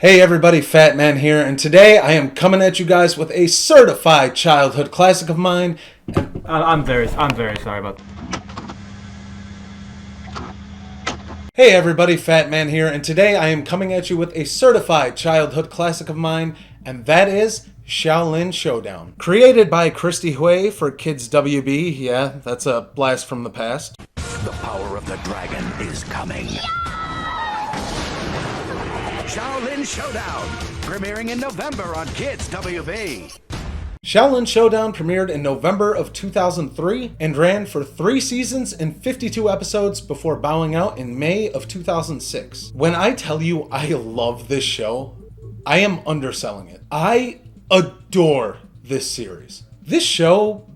Hey everybody, Fat Man here, and today I am coming at you guys with a certified childhood classic of mine. I'm very sorry about that. Hey everybody, Fat Man here, and today I am coming at you with a certified childhood classic of mine, and that is Xiaolin Showdown. Created by Christy Hui for Kids WB, yeah, that's a blast from the past. The power of the dragon is coming. Xiaolin Showdown, premiering in November on Kids WB. Xiaolin Showdown premiered in November of 2003 and ran for 3 seasons and 52 episodes before bowing out in May of 2006. When I tell you I love this show, I am underselling it. I adore this series. This show,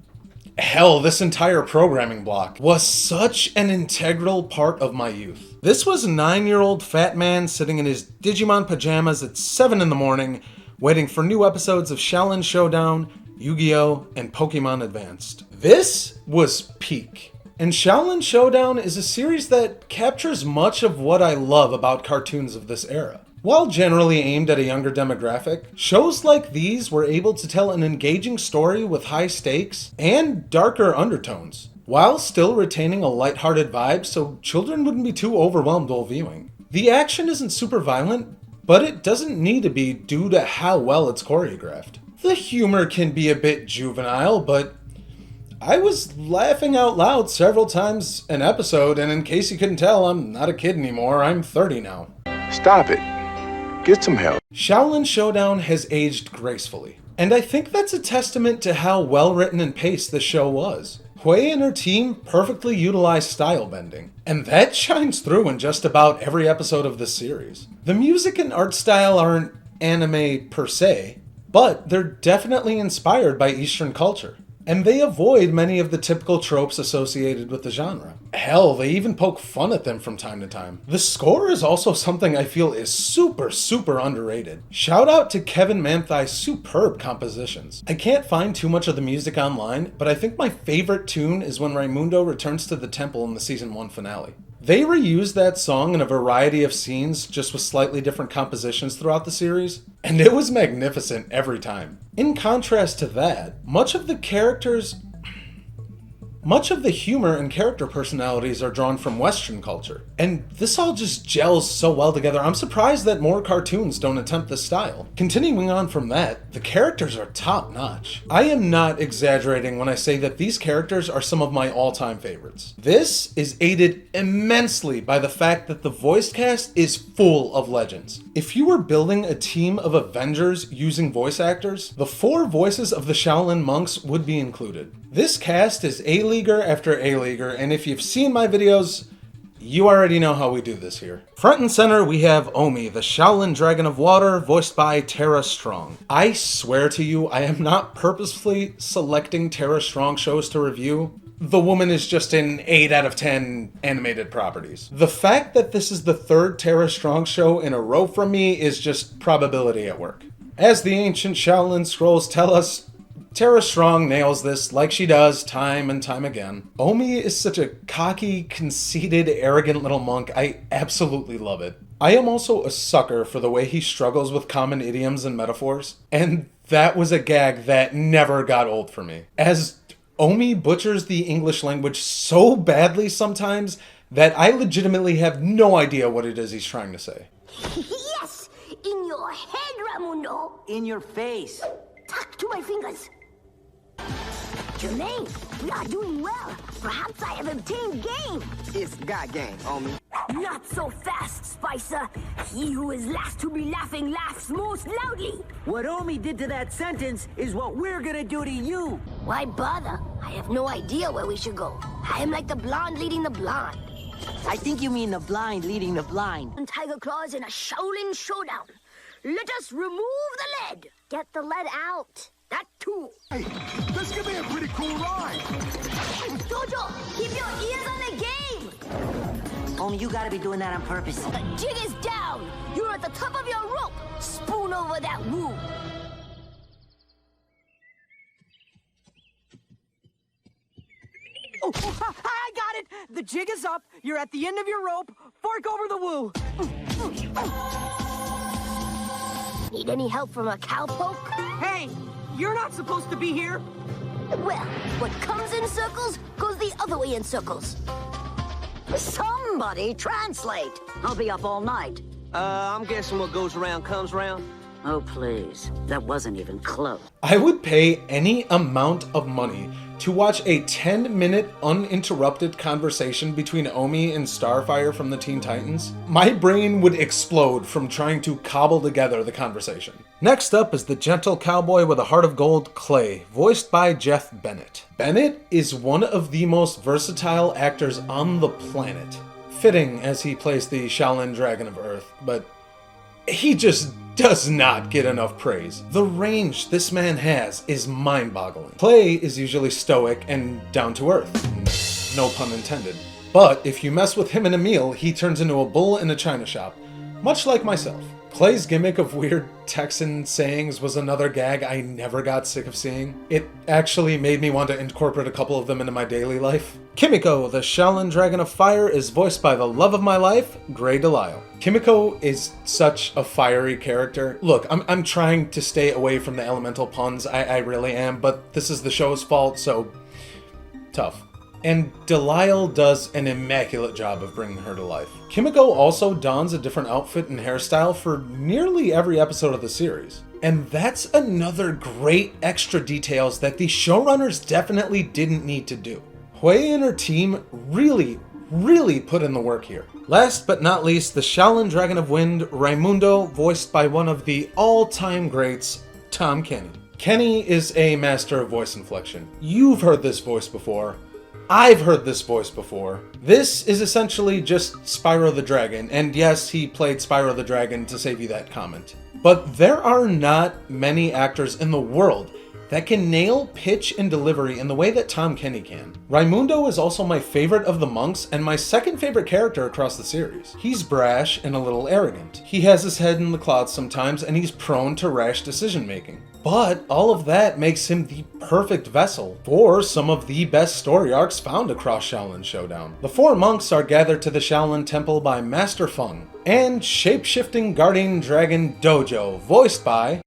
hell, this entire programming block was such an integral part of my youth. This was a 9-year-old fat man sitting in his Digimon pajamas at 7 in the morning, waiting for new episodes of Xiaolin Showdown, Yu-Gi-Oh!, and Pokemon Advanced. This was peak. And Xiaolin Showdown is a series that captures much of what I love about cartoons of this era. While generally aimed at a younger demographic, shows like these were able to tell an engaging story with high stakes and darker undertones, while still retaining a lighthearted vibe so children wouldn't be too overwhelmed while viewing. The action isn't super violent, but it doesn't need to be due to how well it's choreographed. The humor can be a bit juvenile, but I was laughing out loud several times an episode, and in case you couldn't tell, I'm not a kid anymore, I'm 30 now. Stop it. Get some help. Xiaolin Showdown has aged gracefully, and I think that's a testament to how well written and paced the show was. Hui and her team perfectly utilized style bending, and that shines through in just about every episode of this series. The music and art style aren't anime per se, but they're definitely inspired by Eastern culture, and they avoid many of the typical tropes associated with the genre. Hell, they even poke fun at them from time to time. The score is also something I feel is super underrated. Shout out to Kevin Manthei's superb compositions. I can't find too much of the music online, but I think my favorite tune is when Raimundo returns to the temple in the season 1 finale. They reused that song in a variety of scenes, just with slightly different compositions throughout the series, and it was magnificent every time. In contrast to that, much of the humor and character personalities are drawn from Western culture, and this all just gels so well together. I'm surprised that more cartoons don't attempt this style. Continuing on from that, the characters are top notch. I am not exaggerating when I say that these characters are some of my all-time favorites. This is aided immensely by the fact that the voice cast is full of legends. If you were building a team of Avengers using voice actors, the 4 voices of the Shaolin monks would be included. This cast is A-Leaguer after A-Leaguer, and if you've seen my videos, you already know how we do this here. Front and center, we have Omi, the Shaolin Dragon of Water, voiced by Tara Strong. I swear to you, I am not purposefully selecting Tara Strong shows to review. The woman is just in 8 out of 10 animated properties. The fact that this is the 3rd Tara Strong show in a row from me is just probability at work. As the ancient Shaolin scrolls tell us, Tara Strong nails this like she does time and time again. Omi is such a cocky, conceited, arrogant little monk. I absolutely love it. I am also a sucker for the way he struggles with common idioms and metaphors, and that was a gag that never got old for me. As Omi butchers the English language so badly sometimes that I legitimately have no idea what it is he's trying to say. Yes! In your head, Raimundo! In your face. Tuck to my fingers. Jermaine, we are doing well. Perhaps I have obtained game. It's got game, homie. Not so fast, Spicer. He who is last to be laughing laughs most loudly. What Omi did to that sentence is what we're gonna do to you. Why bother? I have no idea where we should go. I am like the blonde leading the blonde. I think you mean the blind leading the blind. And Tiger Claws in a Shaolin Showdown. Let us remove the lead. Get the lead out. That too. Hey, this could be a pretty cool ride. Jojo, keep your ears on the game. Omi, you gotta be doing that on purpose. The jig is down. You're at the top of your rope. Spoon over that woo. Oh, I got it. The jig is up. You're at the end of your rope. Fork over the woo. Need any help from a cowpoke? Hey, you're not supposed to be here. Well, what comes in circles goes the other way in circles. Somebody translate. I'll be up all night. I'm guessing what goes around comes around. Oh, please. That wasn't even close. I would pay any amount of money to watch a 10-minute uninterrupted conversation between Omi and Starfire from the Teen Titans. My brain would explode from trying to cobble together the conversation. Next up is the gentle cowboy with a heart of gold, Clay, voiced by Jeff Bennett. Bennett is one of the most versatile actors on the planet. Fitting as he plays the Xiaolin Dragon of Earth, but he just does not get enough praise. The range this man has is mind-boggling. Clay is usually stoic and down to earth, no pun intended. But if you mess with him in a meal, he turns into a bull in a china shop, much like myself. Clay's gimmick of weird Texan sayings was another gag I never got sick of seeing. It actually made me want to incorporate a couple of them into my daily life. Kimiko, the Xiaolin Dragon of Fire, is voiced by the love of my life, Grey Delisle. Kimiko is such a fiery character. Look, I'm trying to stay away from the elemental puns, I really am, but this is the show's fault, so tough. And Delisle does an immaculate job of bringing her to life. Kimiko also dons a different outfit and hairstyle for nearly every episode of the series. And that's another great extra details that the showrunners definitely didn't need to do. Hui and her team really put in the work here. Last but not least, the Xiaolin Dragon of Wind, Raimundo, voiced by one of the all-time greats, Tom Kenny. Kenny is a master of voice inflection. You've heard this voice before. I've heard this voice before. This is essentially just Spyro the Dragon, and yes, he played Spyro the Dragon to save you that comment. But there are not many actors in the world that can nail pitch and delivery in the way that Tom Kenny can. Raimundo is also my favorite of the monks and my second favorite character across the series. He's brash and a little arrogant. He has his head in the clouds sometimes, and he's prone to rash decision making. But all of that makes him the perfect vessel for some of the best story arcs found across Xiaolin Showdown. The four monks are gathered to the Xiaolin Temple by Master Feng and shape-shifting guardian dragon Dojo, voiced by...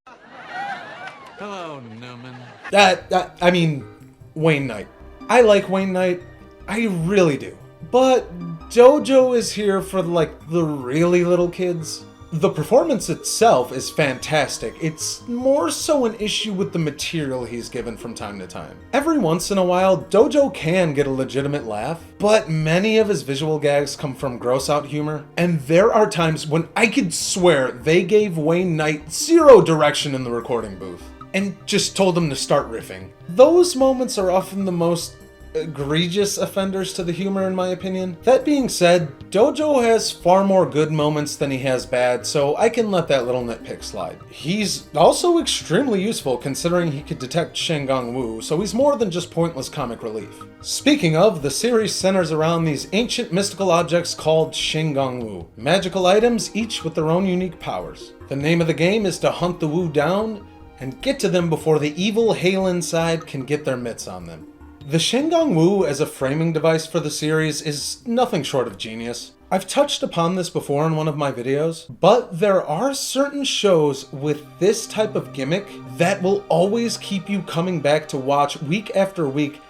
Hello, Newman. I mean, Wayne Knight. I like Wayne Knight, I really do. But Dojo is here for like the really little kids. The performance itself is fantastic. It's more so an issue with the material he's given from time to time. Every once in a while, Dojo can get a legitimate laugh, but many of his visual gags come from gross out humor, and there are times when I could swear they gave Wayne Knight zero direction in the recording booth and just told him to start riffing. Those moments are often the most egregious offenders to the humor, in my opinion. That being said, Dojo has far more good moments than he has bad, so I can let that little nitpick slide. He's also extremely useful considering he could detect Shengang Wu, so he's more than just pointless comic relief. Speaking of, the series centers around these ancient mystical objects called Shengang Wu, magical items each with their own unique powers. The name of the game is to hunt the Wu down and get to them before the evil Hail inside can get their mitts on them. The Shengang Wu as a framing device for the series is nothing short of genius. I've touched upon this before in one of my videos, but there are certain shows with this type of gimmick that will always keep you coming back to watch week after week,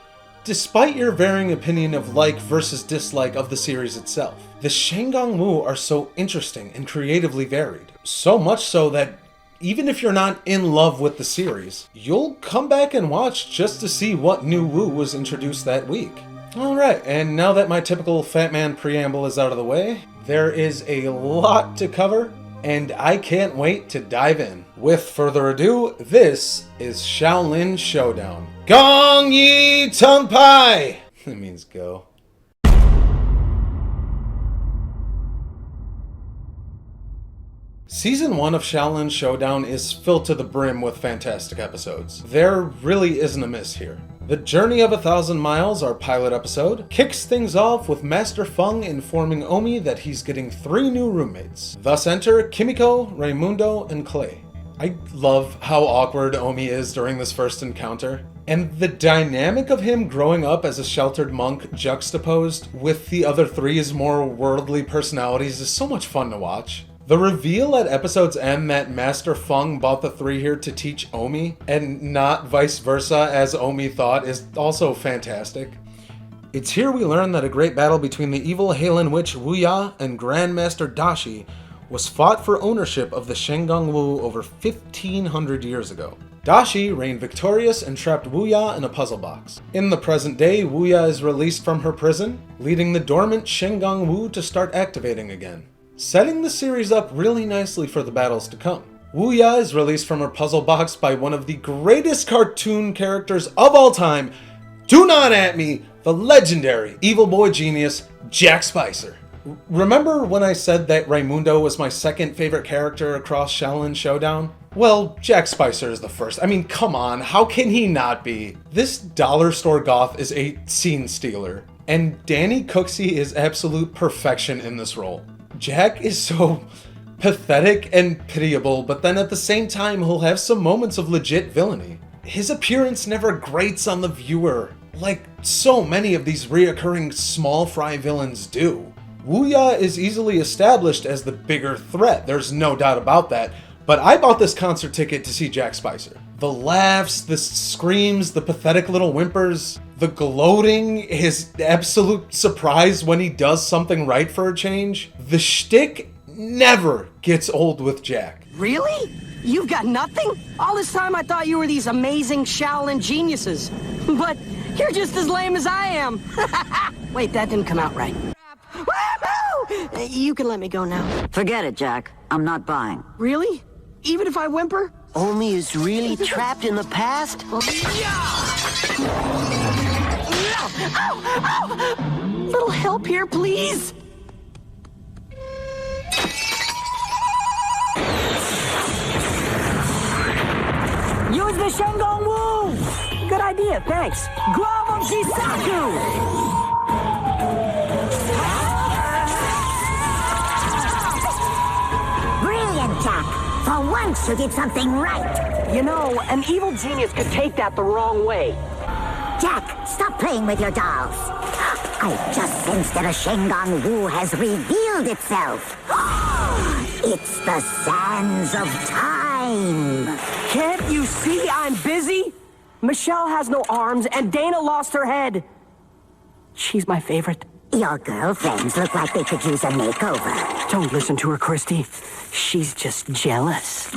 despite your varying opinion of like versus dislike of the series itself. The Shengang Wu are so interesting and creatively varied, so much so that even if you're not in love with the series, you'll come back and watch just to see what new Wu was introduced that week. Alright, and now that my typical Fat Man preamble is out of the way, there is a lot to cover, and I can't wait to dive in. With further ado, this is Xiaolin Showdown. Gong Yi Tung Pai! That means go. Season 1 of Xiaolin Showdown is filled to the brim with fantastic episodes. There really isn't a miss here. The Journey of 1,000 Miles, our pilot episode, kicks things off with Master Feng informing Omi that he's getting 3 new roommates. Thus enter Kimiko, Raimundo, and Clay. I love how awkward Omi is during this first encounter. And the dynamic of him growing up as a sheltered monk juxtaposed with the other 3's more worldly personalities is so much fun to watch. The reveal at episode's end that Master Feng bought the three here to teach Omi, and not vice versa as Omi thought, is also fantastic. It's here we learn that a great battle between the evil Xiaolin witch Wuya and Grandmaster Dashi was fought for ownership of the Shenggong Wu over 1500 years ago. Dashi reigned victorious and trapped Wuya in a puzzle box. In the present day, Wuya is released from her prison, leading the dormant Shenggong Wu to start activating again, setting the series up really nicely for the battles to come. Wuya is released from her puzzle box by one of the greatest cartoon characters of all time, do not at me, the legendary evil boy genius, Jack Spicer. Remember when I said that Raimundo was my second favorite character across Xiaolin Showdown? Well, Jack Spicer is the first. I mean, come on, how can he not be? This dollar store goth is a scene stealer, and Danny Cooksey is absolute perfection in this role. Jack is so pathetic and pitiable, but then at the same time, he'll have some moments of legit villainy. His appearance never grates on the viewer, like so many of these reoccurring small fry villains do. Wuya is easily established as the bigger threat, there's no doubt about that, but I bought this concert ticket to see Jack Spicer. The laughs, the screams, the pathetic little whimpers, the gloating, his absolute surprise when he does something right for a change. The shtick never gets old with Jack. Really? You've got nothing? All this time I thought you were these amazing Shaolin geniuses. But you're just as lame as I am. Wait, that didn't come out right. Woo-hoo! You can let me go now. Forget it, Jack. I'm not buying. Really? Even if I whimper? Omi is really trapped in the past? Little help here, please? Use the Shenggong Wu! Good idea, thanks. Glove of Shisaku! Brilliant, Jack. For once you did something right. You know, an evil genius could take that the wrong way. Jack, stop playing with your dolls. I just sensed that a Shenggong Wu has revealed itself. It's the sands of time. Can't you see I'm busy? Michelle has no arms and Dana lost her head. She's my favorite. Your girlfriends look like they could use a makeover. Don't listen to her, Christy. She's just jealous.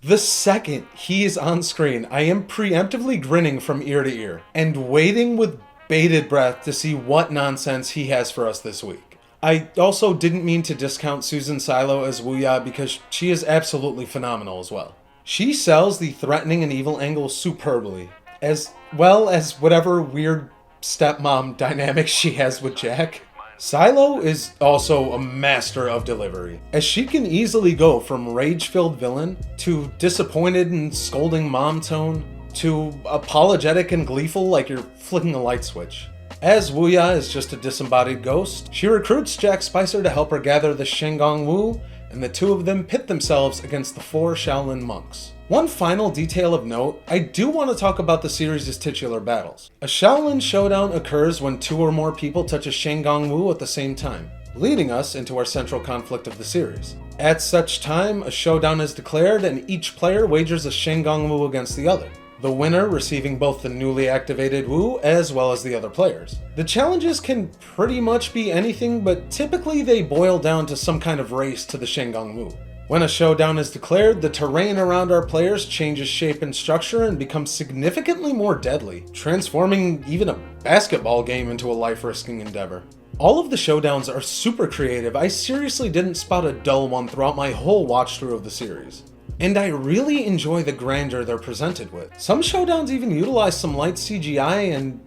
The second he is on screen, I am preemptively grinning from ear to ear and waiting with bated breath to see what nonsense he has for us this week. I also didn't mean to discount Susan Silo as Wuya because she is absolutely phenomenal as well. She sells the threatening and evil angle superbly, as well as whatever weird stepmom dynamic she has with Jack. Silo is also a master of delivery, as she can easily go from rage-filled villain to disappointed and scolding mom tone to apologetic and gleeful like you're flicking a light switch. As Wuya is just a disembodied ghost, she recruits Jack Spicer to help her gather the Shenggong Wu, and the two of them pit themselves against the 4 Shaolin monks. One final detail of note, I do want to talk about the series' titular battles. A Xiaolin Showdown occurs when 2 or more people touch a Shenggong Wu at the same time, leading us into our central conflict of the series. At such time, a showdown is declared and each player wagers a Shenggong Wu against the other, the winner receiving both the newly activated Wu as well as the other players. The challenges can pretty much be anything, but typically they boil down to some kind of race to the Shenggong Wu. When a showdown is declared, the terrain around our players changes shape and structure and becomes significantly more deadly, transforming even a basketball game into a life-risking endeavor. All of the showdowns are super creative. I seriously didn't spot a dull one throughout my whole watch-through of the series. And I really enjoy the grandeur they're presented with. Some showdowns even utilize some light CGI, and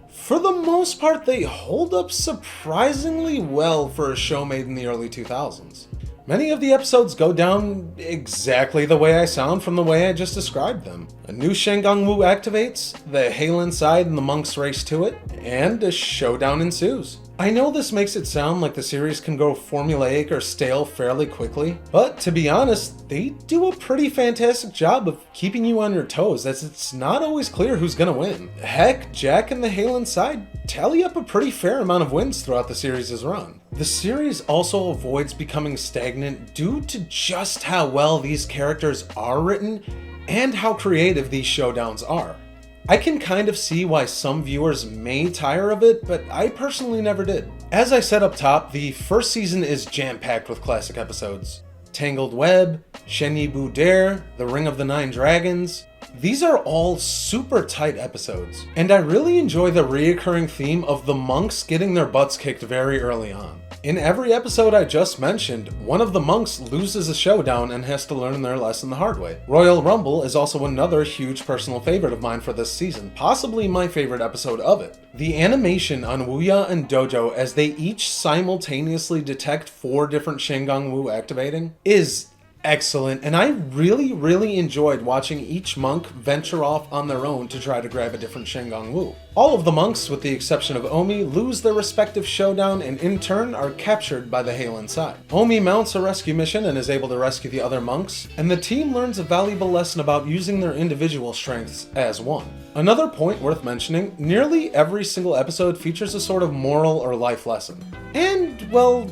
for the most part they hold up surprisingly well for a show made in the early 2000s. Many of the episodes go down exactly the way I sound from the way I just described them. A new Shenggong Wu activates, the Xiaolin side and the monks race to it, and a showdown ensues. I know this makes it sound like the series can go formulaic or stale fairly quickly, but to be honest, they do a pretty fantastic job of keeping you on your toes, as it's not always clear who's gonna win. Heck, Jack and the Xiaolin side tally up a pretty fair amount of wins throughout the series' run. The series also avoids becoming stagnant due to just how well these characters are written and how creative these showdowns are. I can kind of see why some viewers may tire of it, but I personally never did. As I said up top, the first season is jam-packed with classic episodes. Tangled Web, Shenyi Bu Dare, The Ring of the Nine Dragons. These are all super tight episodes, and I really enjoy the reoccurring theme of the monks getting their butts kicked very early on. In every episode I just mentioned, one of the monks loses a showdown and has to learn their lesson the hard way. Royal Rumble is also another huge personal favorite of mine for this season, possibly my favorite episode of it. The animation on Wuya and Dojo as they each simultaneously detect 4 different Shengang Wu activating is excellent, and I really enjoyed watching each monk venture off on their own to try to grab a different Shengang Wu. All of the monks, with the exception of Omi, lose their respective showdown and in turn are captured by the Xiaolin side. Omi mounts a rescue mission and is able to rescue the other monks, and the team learns a valuable lesson about using their individual strengths as one. Another point worth mentioning, nearly every single episode features a sort of moral or life lesson. And, well,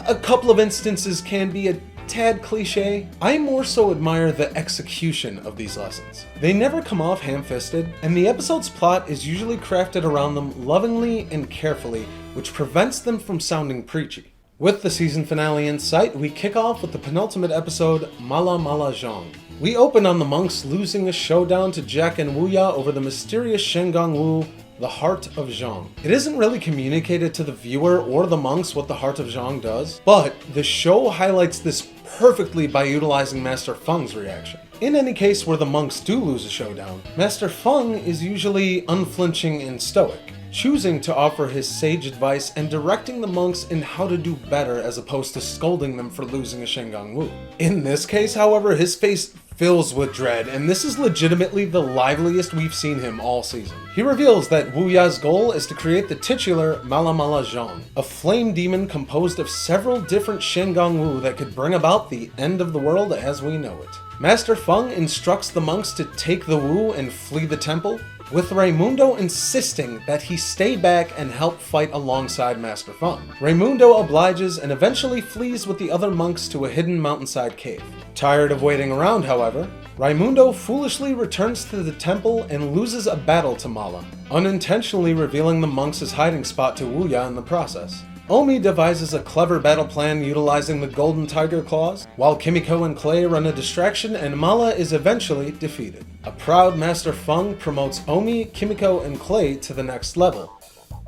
a couple of instances can be a tad cliche. I more so admire the execution of these lessons. They never come off ham-fisted, and the episode's plot is usually crafted around them lovingly and carefully, which prevents them from sounding preachy. With the season finale in sight, we kick off with the penultimate episode, Mala Mala Zhang. We open on the monks losing a showdown to Jack and Wuya over the mysterious Shengang Wu, the Heart of Zhang. It isn't really communicated to the viewer or the monks what the Heart of Zhang does, but the show highlights this perfectly by utilizing Master Feng's reaction. In any case where the monks do lose a showdown, Master Feng is usually unflinching and stoic, choosing to offer his sage advice and directing the monks in how to do better as opposed to scolding them for losing a Shengang Wu. In this case, however, his face fills with dread, and this is legitimately the liveliest we've seen him all season. He reveals that Wu Ya's goal is to create the titular Mala Mala Zhang, a flame demon composed of several different Shengang Wu that could bring about the end of the world as we know it. Master Feng instructs the monks to take the Wu and flee the temple, with Raimundo insisting that he stay back and help fight alongside Master Feng. Raimundo obliges and eventually flees with the other monks to a hidden mountainside cave. Tired of waiting around, however, Raimundo foolishly returns to the temple and loses a battle to Mala, unintentionally revealing the monks' hiding spot to Wuya in the process. Omi devises a clever battle plan utilizing the Golden Tiger Claws, while Kimiko and Clay run a distraction and Mala is eventually defeated. A proud Master Feng promotes Omi, Kimiko, and Clay to the next level,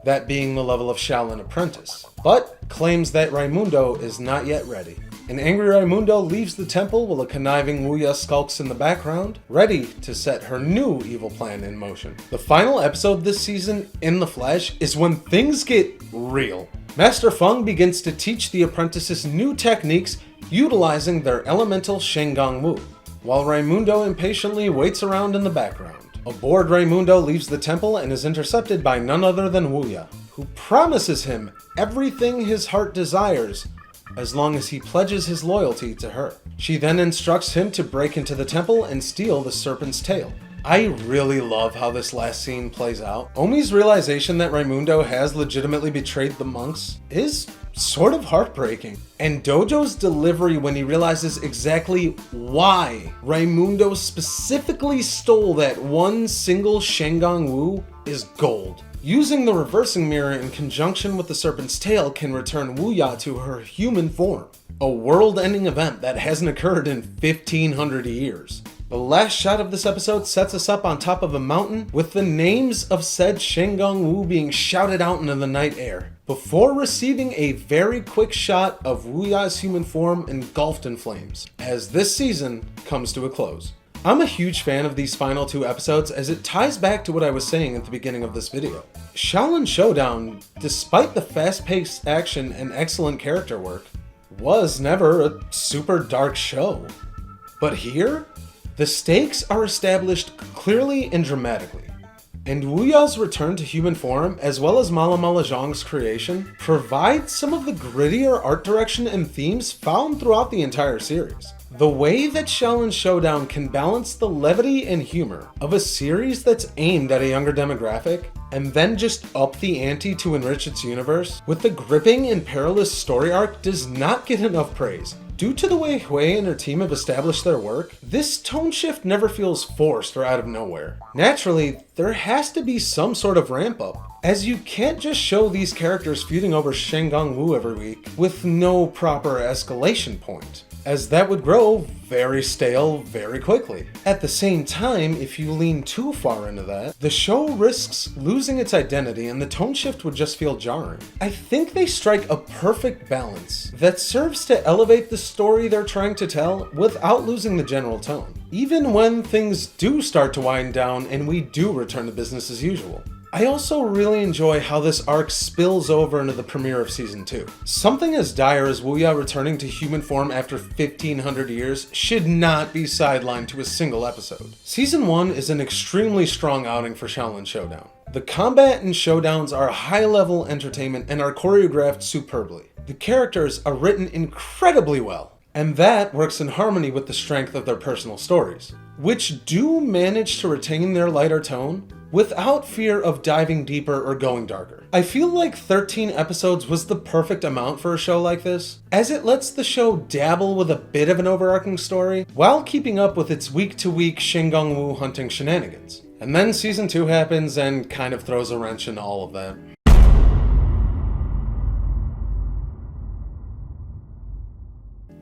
that being the level of Xiaolin Apprentice, but claims that Raimundo is not yet ready. An angry Raimundo leaves the temple while a conniving Wuya skulks in the background, ready to set her new evil plan in motion. The final episode this season, In the Flesh, is when things get real. Master Feng begins to teach the apprentices new techniques utilizing their elemental Shengang Wu, while Raimundo impatiently waits around in the background. A bored Raimundo leaves the temple and is intercepted by none other than Wuya, who promises him everything his heart desires as long as he pledges his loyalty to her. She then instructs him to break into the temple and steal the serpent's tail. I really love how this last scene plays out. Omi's realization that Raimundo has legitimately betrayed the monks is sort of heartbreaking. And Dojo's delivery when he realizes exactly why Raimundo specifically stole that one single Shengang Wu is gold. Using the reversing mirror in conjunction with the serpent's tail can return Wuya to her human form, a world-ending event that hasn't occurred in 1500 years. The last shot of this episode sets us up on top of a mountain with the names of said Shengang Wu being shouted out into the night air, before receiving a very quick shot of Wuya's human form engulfed in flames, as this season comes to a close. I'm a huge fan of these final 2 episodes as it ties back to what I was saying at the beginning of this video. Xiaolin Showdown, despite the fast-paced action and excellent character work, was never a super dark show. But here, the stakes are established clearly and dramatically. And Wuya's return to human form, as well as Mala Mala Zhang's creation, provide some of the grittier art direction and themes found throughout the entire series. The way that Xiaolin Showdown can balance the levity and humor of a series that's aimed at a younger demographic, and then just up the ante to enrich its universe, with the gripping and perilous story arc does not get enough praise. Due to the way Hui and her team have established their work, this tone shift never feels forced or out of nowhere. Naturally, there has to be some sort of ramp up, as you can't just show these characters feuding over Shengang Wu every week with no proper escalation point, as that would grow very stale very quickly. At the same time, if you lean too far into that, the show risks losing its identity and the tone shift would just feel jarring. I think they strike a perfect balance that serves to elevate the story they're trying to tell without losing the general tone, even when things do start to wind down and we do return to business as usual. I also really enjoy how this arc spills over into the premiere of Season 2. Something as dire as Wuya returning to human form after 1500 years should not be sidelined to a single episode. Season 1 is an extremely strong outing for Xiaolin Showdown. The combat and showdowns are high-level entertainment and are choreographed superbly. The characters are written incredibly well, and that works in harmony with the strength of their personal stories, which do manage to retain their lighter tone without fear of diving deeper or going darker. I feel like 13 episodes was the perfect amount for a show like this, as it lets the show dabble with a bit of an overarching story while keeping up with its week-to-week Shengang Wu hunting shenanigans. And then Season 2 happens and kind of throws a wrench into all of that.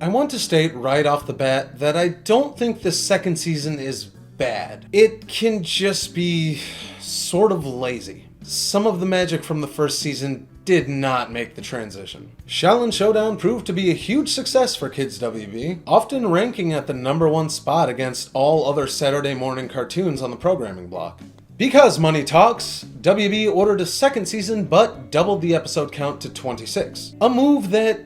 I want to state right off the bat that I don't think the second season is bad. It can just be sort of lazy. Some of the magic from the first season did not make the transition. Xiaolin Showdown proved to be a huge success for Kids WB, often ranking at the #1 spot against all other Saturday morning cartoons on the programming block. Because money talks, WB ordered a second season but doubled the episode count to 26. A move that,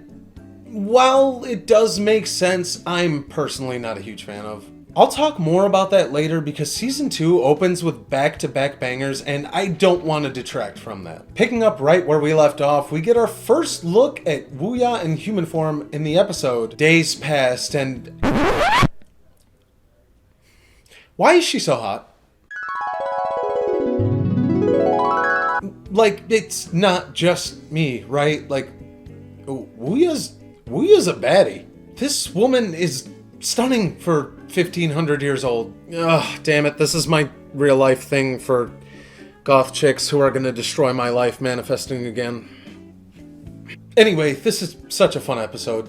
while it does make sense, I'm personally not a huge fan of. I'll talk more about that later because Season 2 opens with back-to-back bangers and I don't want to detract from that. Picking up right where we left off, we get our first look at Wuya in human form in the episode Days Past and... Why is she so hot? Like, it's not just me, right? Like, Wuya's a baddie. This woman is stunning for 1500 years old. Ugh, damn it, this is my real life thing for goth chicks who are gonna destroy my life manifesting again. Anyway, this is such a fun episode.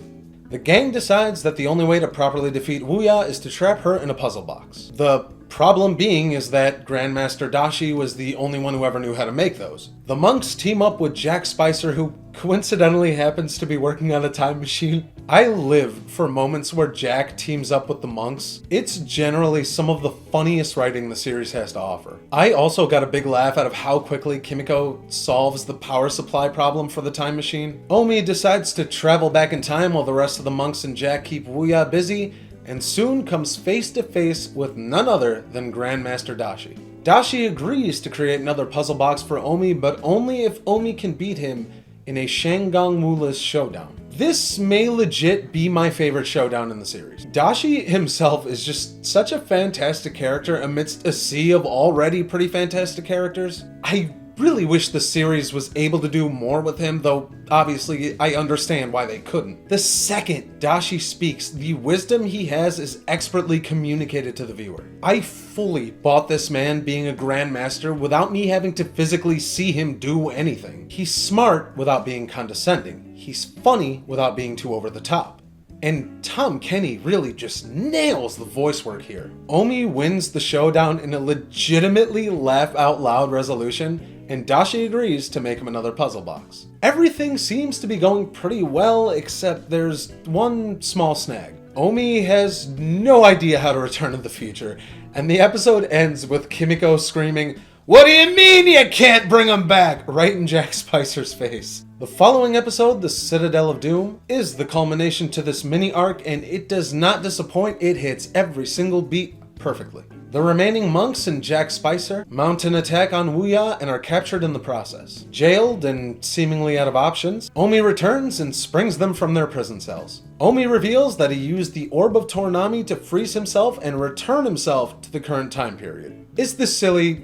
The gang decides that the only way to properly defeat Wuya is to trap her in a puzzle box. The problem being is that Grandmaster Dashi was the only one who ever knew how to make those. The monks team up with Jack Spicer, who coincidentally happens to be working on a time machine. I live for moments where Jack teams up with the monks. It's generally some of the funniest writing the series has to offer. I also got a big laugh out of how quickly Kimiko solves the power supply problem for the time machine. Omi decides to travel back in time while the rest of the monks and Jack keep Wuya busy, and soon comes face to face with none other than Grandmaster Dashi. Dashi agrees to create another puzzle box for Omi, but only if Omi can beat him in a Shengang Wu showdown. This may legit be my favorite showdown in the series. Dashi himself is just such a fantastic character amidst a sea of already pretty fantastic characters. I really wish the series was able to do more with him, though obviously I understand why they couldn't. The second Dashi speaks, the wisdom he has is expertly communicated to the viewer. I fully bought this man being a grandmaster without me having to physically see him do anything. He's smart without being condescending. He's funny without being too over the top. And Tom Kenny really just nails the voice work here. Omi wins the showdown in a legitimately laugh-out-loud resolution, and Dashi agrees to make him another puzzle box. Everything seems to be going pretty well, except there's one small snag. Omi has no idea how to return to the future, and the episode ends with Kimiko screaming, "What do you mean you can't bring him back?" right in Jack Spicer's face. The following episode, The Citadel of Doom, is the culmination to this mini arc, and it does not disappoint. It hits every single beat perfectly. The remaining monks and Jack Spicer mount an attack on Wuya and are captured in the process. Jailed and seemingly out of options, Omi returns and springs them from their prison cells. Omi reveals that he used the Orb of Toonami to freeze himself and return himself to the current time period. Is this silly?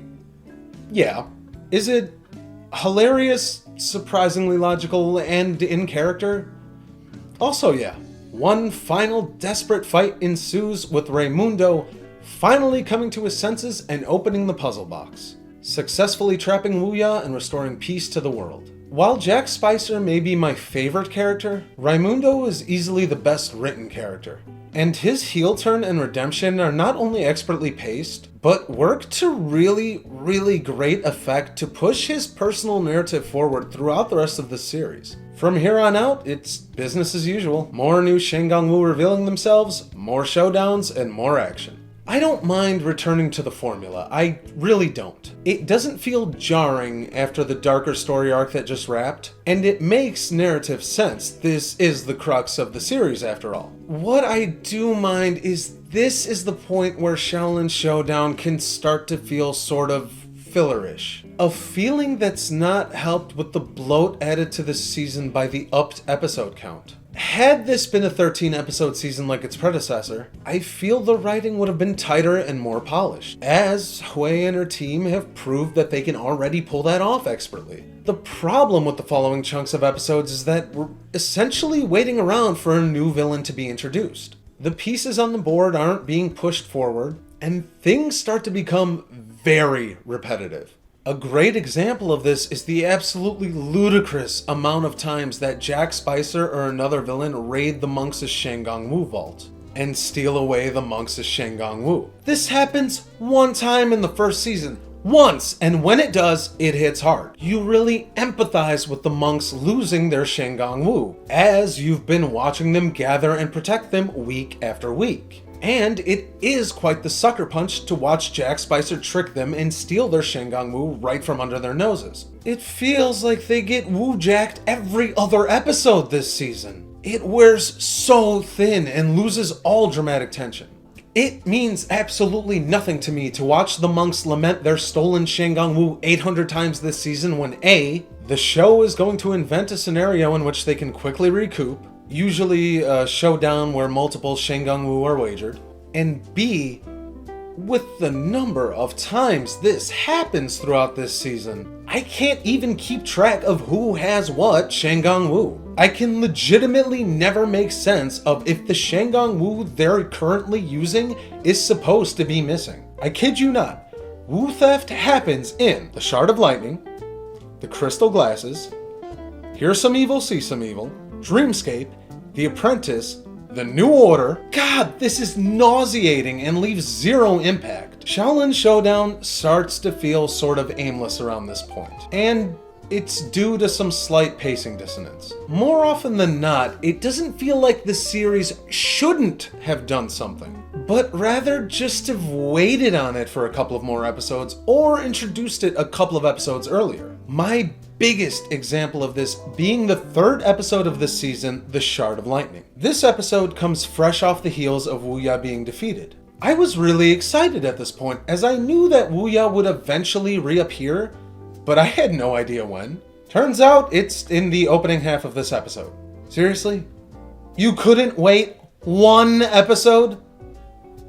Yeah. Is it hilarious, surprisingly logical, and in character? Also, yeah. One final desperate fight ensues with Raimundo finally coming to his senses and opening the puzzle box, successfully trapping Wuya and restoring peace to the world. While Jack Spicer may be my favorite character, Raimundo is easily the best written character. And his heel turn and redemption are not only expertly paced, but work to really great effect to push his personal narrative forward throughout the rest of the series. From here on out, it's business as usual. More new Shengang Wu revealing themselves, more showdowns, and more action. I don't mind returning to the formula, I really don't. It doesn't feel jarring after the darker story arc that just wrapped, and it makes narrative sense. This is the crux of the series after all. What I do mind is this is the point where Xiaolin Showdown can start to feel sort of fillerish. A feeling that's not helped with the bloat added to this season by the upped episode count. Had this been a 13-episode season like its predecessor, I feel the writing would have been tighter and more polished, as Hui and her team have proved that they can already pull that off expertly. The problem with the following chunks of episodes is that we're essentially waiting around for a new villain to be introduced. The pieces on the board aren't being pushed forward, and things start to become very repetitive. A great example of this is the absolutely ludicrous amount of times that Jack Spicer or another villain raid the monks' Shengang Wu vault and steal away the monks' Shengang Wu. This happens one time in the first season. Once, and when it does, it hits hard. You really empathize with the monks losing their Shengang Wu, as you've been watching them gather and protect them week after week. And it is quite the sucker punch to watch Jack Spicer trick them and steal their Shengang Wu right from under their noses. It feels like they get Wu-jacked every other episode this season. It wears so thin and loses all dramatic tension. It means absolutely nothing to me to watch the monks lament their stolen Shengang Wu 800 times this season when A, the show is going to invent a scenario in which they can quickly recoup, usually a showdown where multiple Shengang Wu are wagered, and B, with the number of times this happens throughout this season, I can't even keep track of who has what Shengang Wu. I can legitimately never make sense of if the Shengang Wu they're currently using is supposed to be missing. I kid you not, Wu theft happens in the Shard of Lightning, the Crystal Glasses, Hear Some Evil, See Some Evil, Dreamscape, The Apprentice, The New Order. God, this is nauseating and leaves zero impact. Xiaolin Showdown starts to feel sort of aimless around this point, and it's due to some slight pacing dissonance. More often than not, it doesn't feel like the series shouldn't have done something, but rather just have waited on it for a couple of more episodes or introduced it a couple of episodes earlier. My biggest example of this being the third episode of this season, The Shard of Lightning. This episode comes fresh off the heels of Wuya being defeated. I was really excited at this point as I knew that Wuya would eventually reappear, but I had no idea when. Turns out it's in the opening half of this episode. Seriously? You couldn't wait one episode?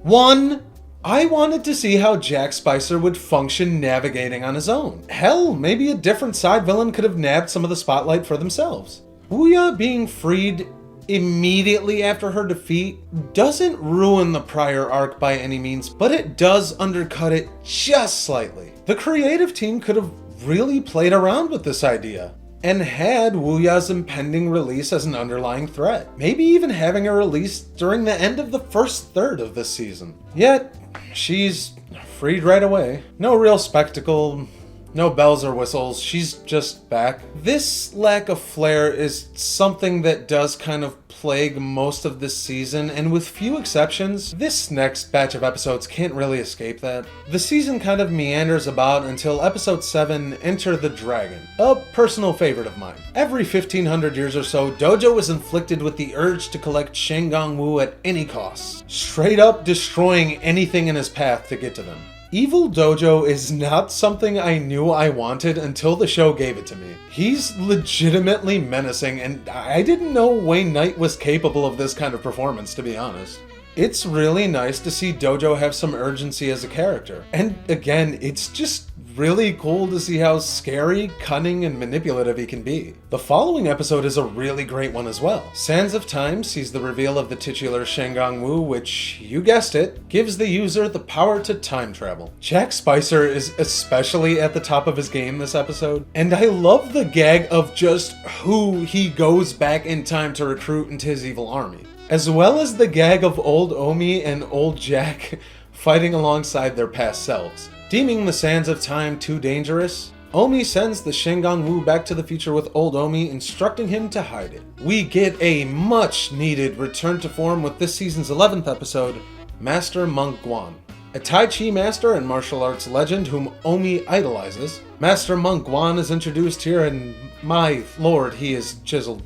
One? I wanted to see how Jack Spicer would function navigating on his own. Hell, maybe a different side villain could have nabbed some of the spotlight for themselves. Wuya being freed immediately after her defeat doesn't ruin the prior arc by any means, but it does undercut it just slightly. The creative team could have really played around with this idea and had Wuya's impending release as an underlying threat, maybe even having her release during the end of the first third of this season. Yet, she's freed right away. No real spectacle, no bells or whistles, she's just back. This lack of flair is something that does kind of plague most of this season, and with few exceptions, this next batch of episodes can't really escape that. The season kind of meanders about until episode 7, Enter the Dragon, a personal favorite of mine. Every 1500 years or so, Dojo is inflicted with the urge to collect Shengang Wu at any cost, straight up destroying anything in his path to get to them. Evil Dojo is not something I knew I wanted until the show gave it to me. He's legitimately menacing, and I didn't know Wayne Knight was capable of this kind of performance, to be honest. It's really nice to see Dojo have some urgency as a character. And again, it's just really cool to see how scary, cunning, and manipulative he can be. The following episode is a really great one as well. Sands of Time sees the reveal of the titular Shengang Wu, which, you guessed it, gives the user the power to time travel. Jack Spicer is especially at the top of his game this episode, and I love the gag of just who he goes back in time to recruit into his evil army, as well as the gag of old Omi and old Jack fighting alongside their past selves. Deeming the Sands of Time too dangerous, Omi sends the Shengang Wu back to the future with old Omi, instructing him to hide it. We get a much needed return to form with this season's 11th episode, Master Monk Guan. A Tai Chi master and martial arts legend whom Omi idolizes, Master Monk Guan is introduced here, and my lord, he is chiseled.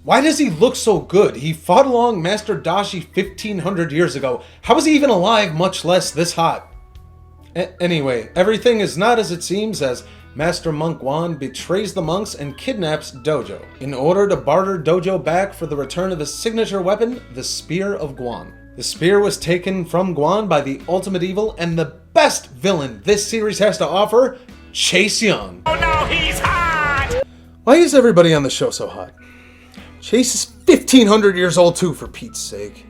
Why does he look so good? He fought along Master Dashi 1500 years ago. How is he even alive, much less this hot? Anyway, everything is not as it seems as Master Monk Guan betrays the monks and kidnaps Dojo in order to barter Dojo back for the return of his signature weapon, the Spear of Guan. The spear was taken from Guan by the ultimate evil and the best villain this series has to offer, Chase Young. Oh no, he's hot! Why is everybody on the show so hot? Chase is 1500 years old too, for Pete's sake.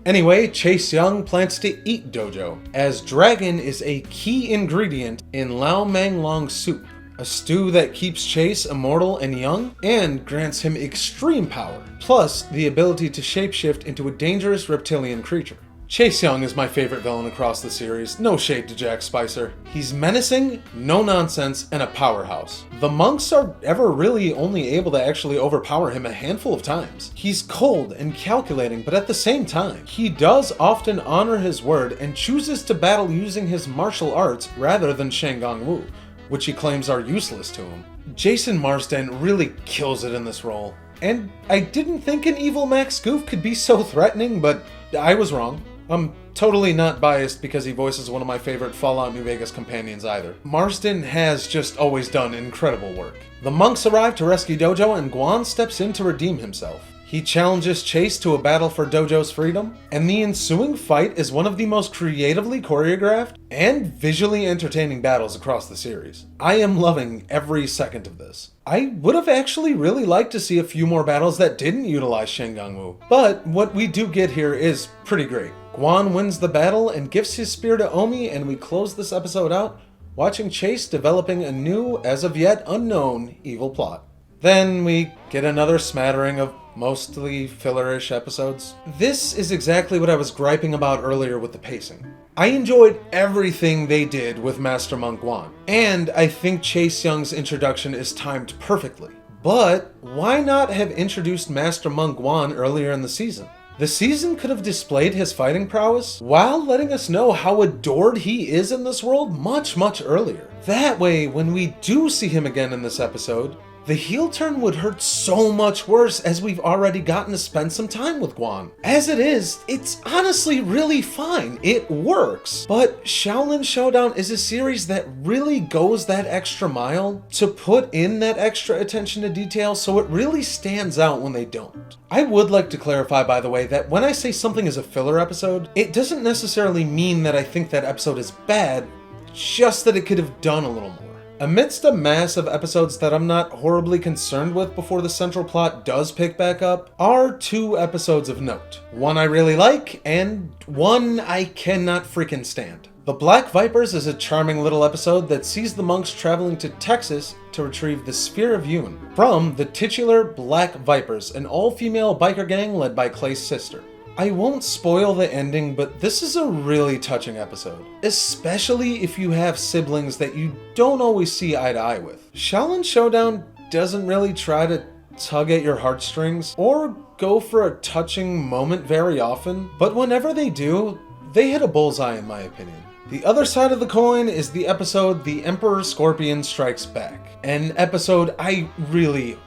Anyway, Chase Young plans to eat Dojo, as dragon is a key ingredient in Lao Mang Long soup, a stew that keeps Chase immortal and young, and grants him extreme power, plus the ability to shapeshift into a dangerous reptilian creature. Chase Young is my favorite villain across the series, no shade to Jack Spicer. He's menacing, no nonsense, and a powerhouse. The monks are ever really only able to actually overpower him a handful of times. He's cold and calculating, but at the same time, he does often honor his word and chooses to battle using his martial arts rather than Shengang Wu, which he claims are useless to him. Jason Marsden really kills it in this role. And I didn't think an evil Max Goof could be so threatening, but I was wrong. I'm totally not biased because he voices one of my favorite Fallout New Vegas companions either. Marsden has just always done incredible work. The monks arrive to rescue Dojo and Guan steps in to redeem himself. He challenges Chase to a battle for Dojo's freedom, and the ensuing fight is one of the most creatively choreographed and visually entertaining battles across the series. I am loving every second of this. I would have actually really liked to see a few more battles that didn't utilize Shengang Wu, but what we do get here is pretty great. Guan wins the battle and gives his spear to Omi, and we close this episode out watching Chase developing a new, as of yet unknown, evil plot. Then we get another smattering of mostly fillerish episodes. This is exactly what I was griping about earlier with the pacing. I enjoyed everything they did with Master Monk Guan, and I think Chase Young's introduction is timed perfectly. But why not have introduced Master Monk Guan earlier in the season? The season could have displayed his fighting prowess while letting us know how adored he is in this world much earlier. That way, when we do see him again in this episode, the heel turn would hurt so much worse, as we've already gotten to spend some time with Guan. As it is, it's honestly really fine. It works. But Xiaolin Showdown is a series that really goes that extra mile to put in that extra attention to detail, so it really stands out when they don't. I would like to clarify, by the way, that when I say something is a filler episode, it doesn't necessarily mean that I think that episode is bad, just that it could have done a little more. Amidst a mass of episodes that I'm not horribly concerned with before the central plot does pick back up, are two episodes of note. One I really like, and one I cannot freaking stand. The Black Vipers is a charming little episode that sees the monks traveling to Texas to retrieve the Spear of Yun from the titular Black Vipers, an all-female biker gang led by Clay's sister. I won't spoil the ending, but this is a really touching episode, especially if you have siblings that you don't always see eye to eye with. Xiaolin Showdown doesn't really try to tug at your heartstrings or go for a touching moment very often, but whenever they do, they hit a bullseye in my opinion. The other side of the coin is the episode The Emperor Scorpion Strikes Back, an episode I really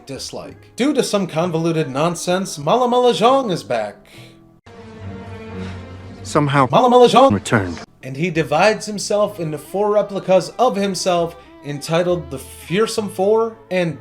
dislike. Due to some convoluted nonsense, Mala Mala Zhang is back. Somehow, Mala Mala Zhang returned. And he divides himself into 4 replicas of himself entitled the Fearsome Four, and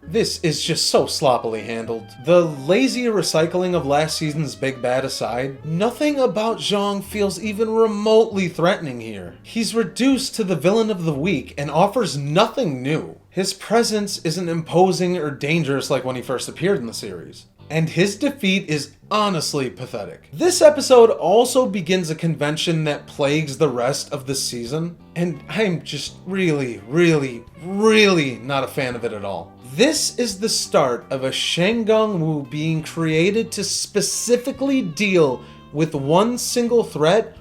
this is just so sloppily handled. The lazy recycling of last season's big bad aside, nothing about Zhang feels even remotely threatening here. He's reduced to the villain of the week and offers nothing new. His presence isn't imposing or dangerous like when he first appeared in the series. And his defeat is honestly pathetic. This episode also begins a convention that plagues the rest of the season, and I'm just really not a fan of it at all. This is the start of a Shengang Wu being created to specifically deal with one single threat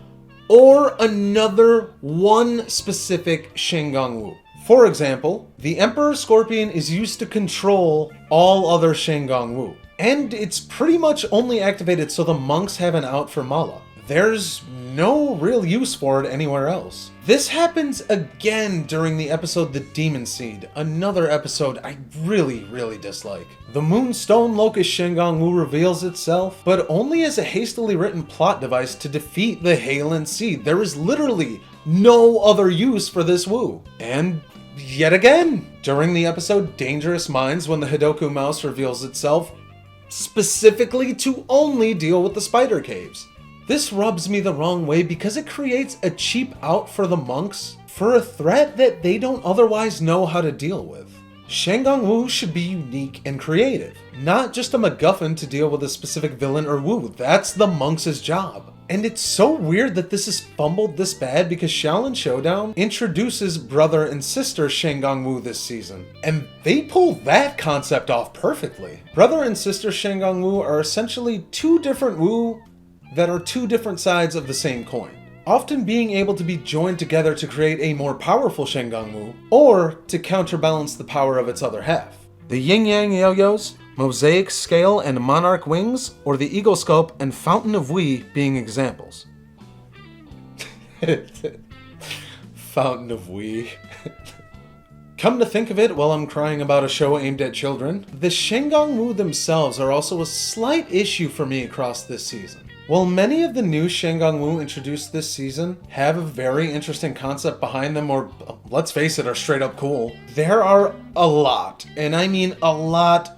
or another one specific Shengang Wu. For example, the Emperor Scorpion is used to control all other Shengang Wu, and it's pretty much only activated so the monks have an out for Mala. There's no real use for it anywhere else. This happens again during the episode The Demon Seed, another episode I really dislike. The Moonstone Locust Shengang Wu reveals itself, but only as a hastily written plot device to defeat the Xiaolin Seed. There is literally no other use for this Wu. And yet again, during the episode Dangerous Minds, when the Hidoku Mouse reveals itself, specifically to only deal with the spider caves. This rubs me the wrong way because it creates a cheap out for the monks for a threat that they don't otherwise know how to deal with. Shengang Wu should be unique and creative, not just a MacGuffin to deal with a specific villain or Wu. That's the monks' job. And it's so weird that this is fumbled this bad because Xiaolin Showdown introduces brother and sister Shengang Wu this season, and they pull that concept off perfectly. Brother and sister Shengang Wu are essentially 2 different Wu that are 2 different sides of the same coin, often being able to be joined together to create a more powerful Shengang Wu, or to counterbalance the power of its other half. The Yin Yang Yo-Yos, Mosaic Scale and Monarch Wings, or the Eagle Scope and Fountain of Wii being examples. Fountain of Wii. Come to think of it, while I'm crying about a show aimed at children, the Shengang Wu themselves are also a slight issue for me across this season. While many of the new Shengang Wu introduced this season have a very interesting concept behind them, or let's face it, are straight up cool, there are a lot, and I mean a lot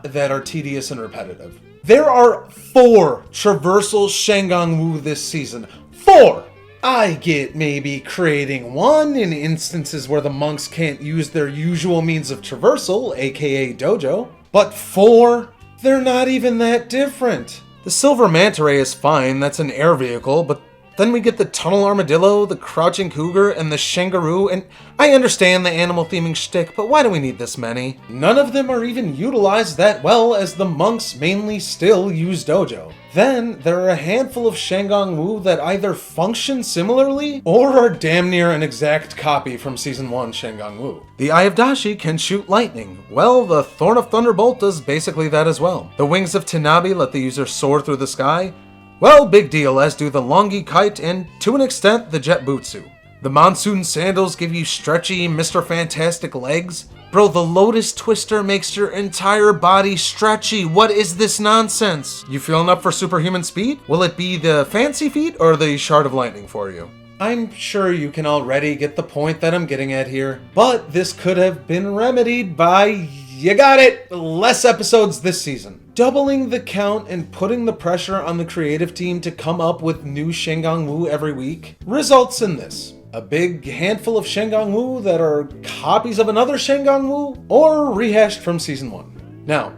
that are tedious and repetitive. There are 4 traversal Shengang Wu this season. 4! I get maybe creating 1 in instances where the monks can't use their usual means of traversal, aka dojo, but 4? They're not even that different. The Silver Manta Ray is fine, that's an air vehicle, but then we get the Tunnel Armadillo, the Crouching Cougar, and the Shengaroo, and I understand the animal theming shtick, but why do we need this many? None of them are even utilized that well, as the monks mainly still use dojo. Then, there are a handful of Shengang Wu that either function similarly, or are damn near an exact copy from Season 1 Shengang Wu. The Eye of Dashi can shoot lightning. Well, the Thorn of Thunderbolt does basically that as well. The Wings of Tanabe let the user soar through the sky. Well, big deal, as do the Longi Kite and, to an extent, the Jet Butsu. The Monsoon Sandals give you stretchy Mr. Fantastic legs. Bro, the Lotus Twister makes your entire body stretchy. What is this nonsense? You feeling up for superhuman speed? Will it be the Fancy Feet or the Shard of Lightning for you? I'm sure you can already get the point that I'm getting at here, but this could have been remedied by, you got it, less episodes this season. Doubling the count and putting the pressure on the creative team to come up with new Shengang Wu every week results in this. A big handful of Shengang Wu that are copies of another Shengang Wu or rehashed from Season 1. Now,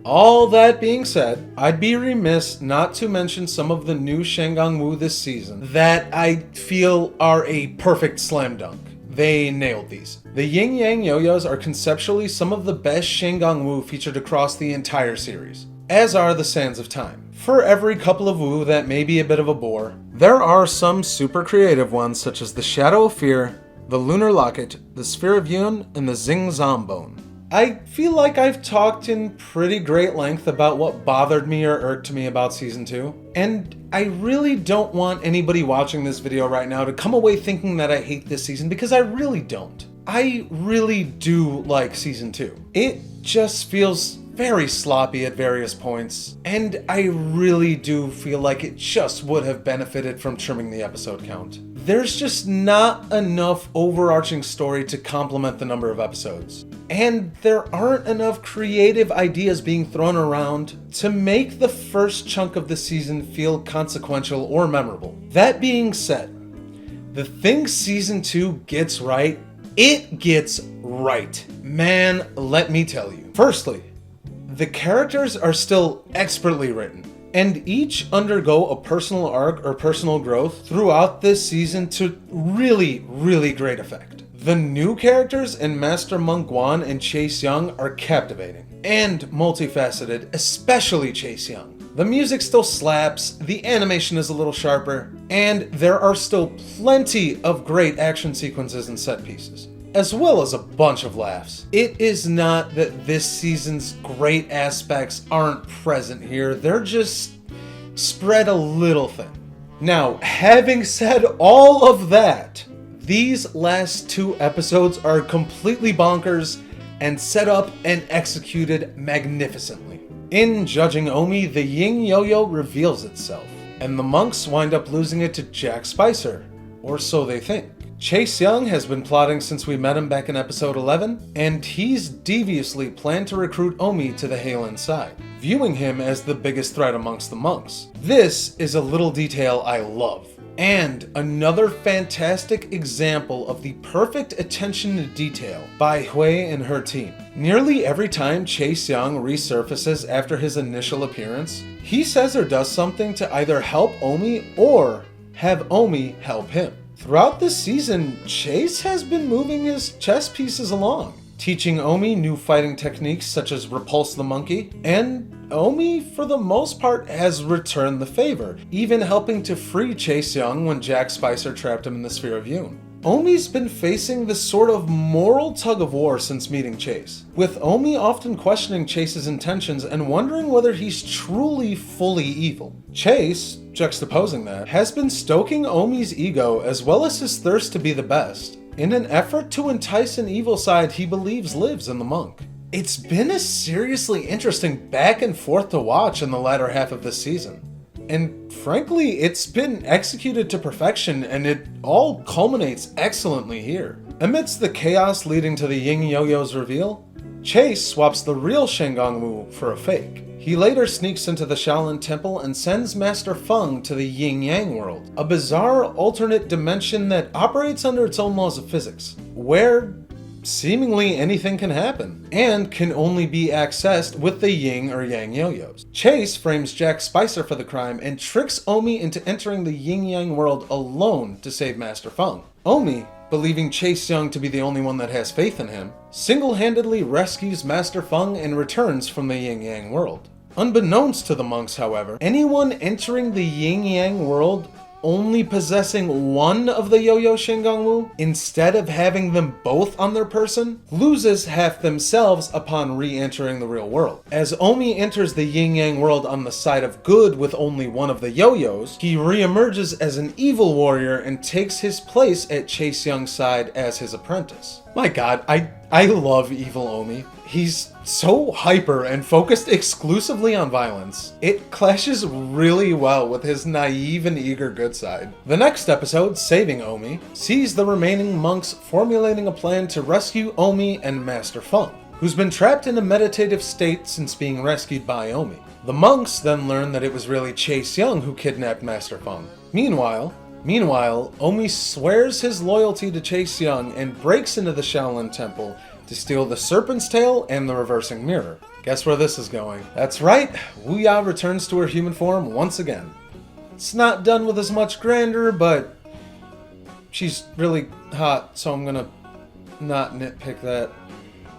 all that being said, I'd be remiss not to mention some of the new Shengang Wu this season that I feel are a perfect slam dunk. They nailed these. The Yin Yang Yo-Yos are conceptually some of the best Shengang Wu featured across the entire series, as are the Sands of Time. For every couple of Wu that may be a bit of a bore, there are some super creative ones such as the Shadow of Fear, the Lunar Locket, the Sphere of Yun, and the Xing Zombone. I feel like I've talked in pretty great length about what bothered me or irked me about Season 2, and I really don't want anybody watching this video right now to come away thinking that I hate this season, because I really don't. I really do like Season 2. It just feels very sloppy at various points, and I really do feel like it just would have benefited from trimming the episode count. There's just not enough overarching story to complement the number of episodes, and there aren't enough creative ideas being thrown around to make the first chunk of the season feel consequential or memorable. That being said, the thing Season 2 gets right, it gets right. Man, let me tell you. Firstly, the characters are still expertly written, and each undergo a personal arc or personal growth throughout this season to really, really great effect. The new characters in Master Monk Guan and Chase Young are captivating and multifaceted, especially Chase Young. The music still slaps, the animation is a little sharper, and there are still plenty of great action sequences and set pieces, as well as a bunch of laughs. It is not that this season's great aspects aren't present here, they're just spread a little thin. Now, having said all of that, these last 2 episodes are completely bonkers and set up and executed magnificently. In judging Omi, the Yin Yo-Yo reveals itself, and the monks wind up losing it to Jack Spicer, or so they think. Chase Young has been plotting since we met him back in episode 11, and he's deviously planned to recruit Omi to the Xiaolin side, viewing him as the biggest threat amongst the monks. This is a little detail I love, and another fantastic example of the perfect attention to detail by Hui and her team. Nearly every time Chase Young resurfaces after his initial appearance, he says or does something to either help Omi or have Omi help him. Throughout this season, Chase has been moving his chess pieces along, teaching Omi new fighting techniques such as Repulse the Monkey, and Omi, for the most part, has returned the favor, even helping to free Chase Young when Jack Spicer trapped him in the Sphere of Yun. Omi's been facing this sort of moral tug-of-war since meeting Chase, with Omi often questioning Chase's intentions and wondering whether he's truly fully evil. Chase, juxtaposing that, has been stoking Omi's ego as well as his thirst to be the best, in an effort to entice an evil side he believes lives in the monk. It's been a seriously interesting back and forth to watch in the latter half of this season. And frankly, it's been executed to perfection, and it all culminates excellently here. Amidst the chaos leading to the Yin Yo-Yo's reveal, Chase swaps the real Shenggong Wu for a fake. He later sneaks into the Xiaolin Temple and sends Master Feng to the Yin Yang world, a bizarre alternate dimension that operates under its own laws of physics, where seemingly anything can happen, and can only be accessed with the Yin or Yang Yo-Yos. Chase frames Jack Spicer for the crime and tricks Omi into entering the Yin Yang world alone to save Master Feng. Omi, believing Chase Young to be the only one that has faith in him, single-handedly rescues Master Feng and returns from the Yin Yang world. Unbeknownst to the monks, however, anyone entering the Yin Yang world only possessing one of the Yo-Yo Shenggong Wu, instead of having them both on their person, loses half themselves upon re-entering the real world. As Omi enters the Yin Yang world on the side of good with only one of the Yo-Yos, he re-emerges as an evil warrior and takes his place at Chase Young's side as his apprentice. My god, I love evil Omi. He's so hyper and focused exclusively on violence. It clashes really well with his naive and eager good side. The next episode, Saving Omi, sees the remaining monks formulating a plan to rescue Omi and Master Feng, who's been trapped in a meditative state since being rescued by Omi. The monks then learn that it was really Chase Young who kidnapped Master Feng. Meanwhile, Omi swears his loyalty to Chase Young and breaks into the Xiaolin Temple to steal the Serpent's Tail and the Reversing Mirror. Guess where this is going? That's right, Wu Ya returns to her human form once again. It's not done with as much grandeur, but she's really hot, so I'm gonna not nitpick that.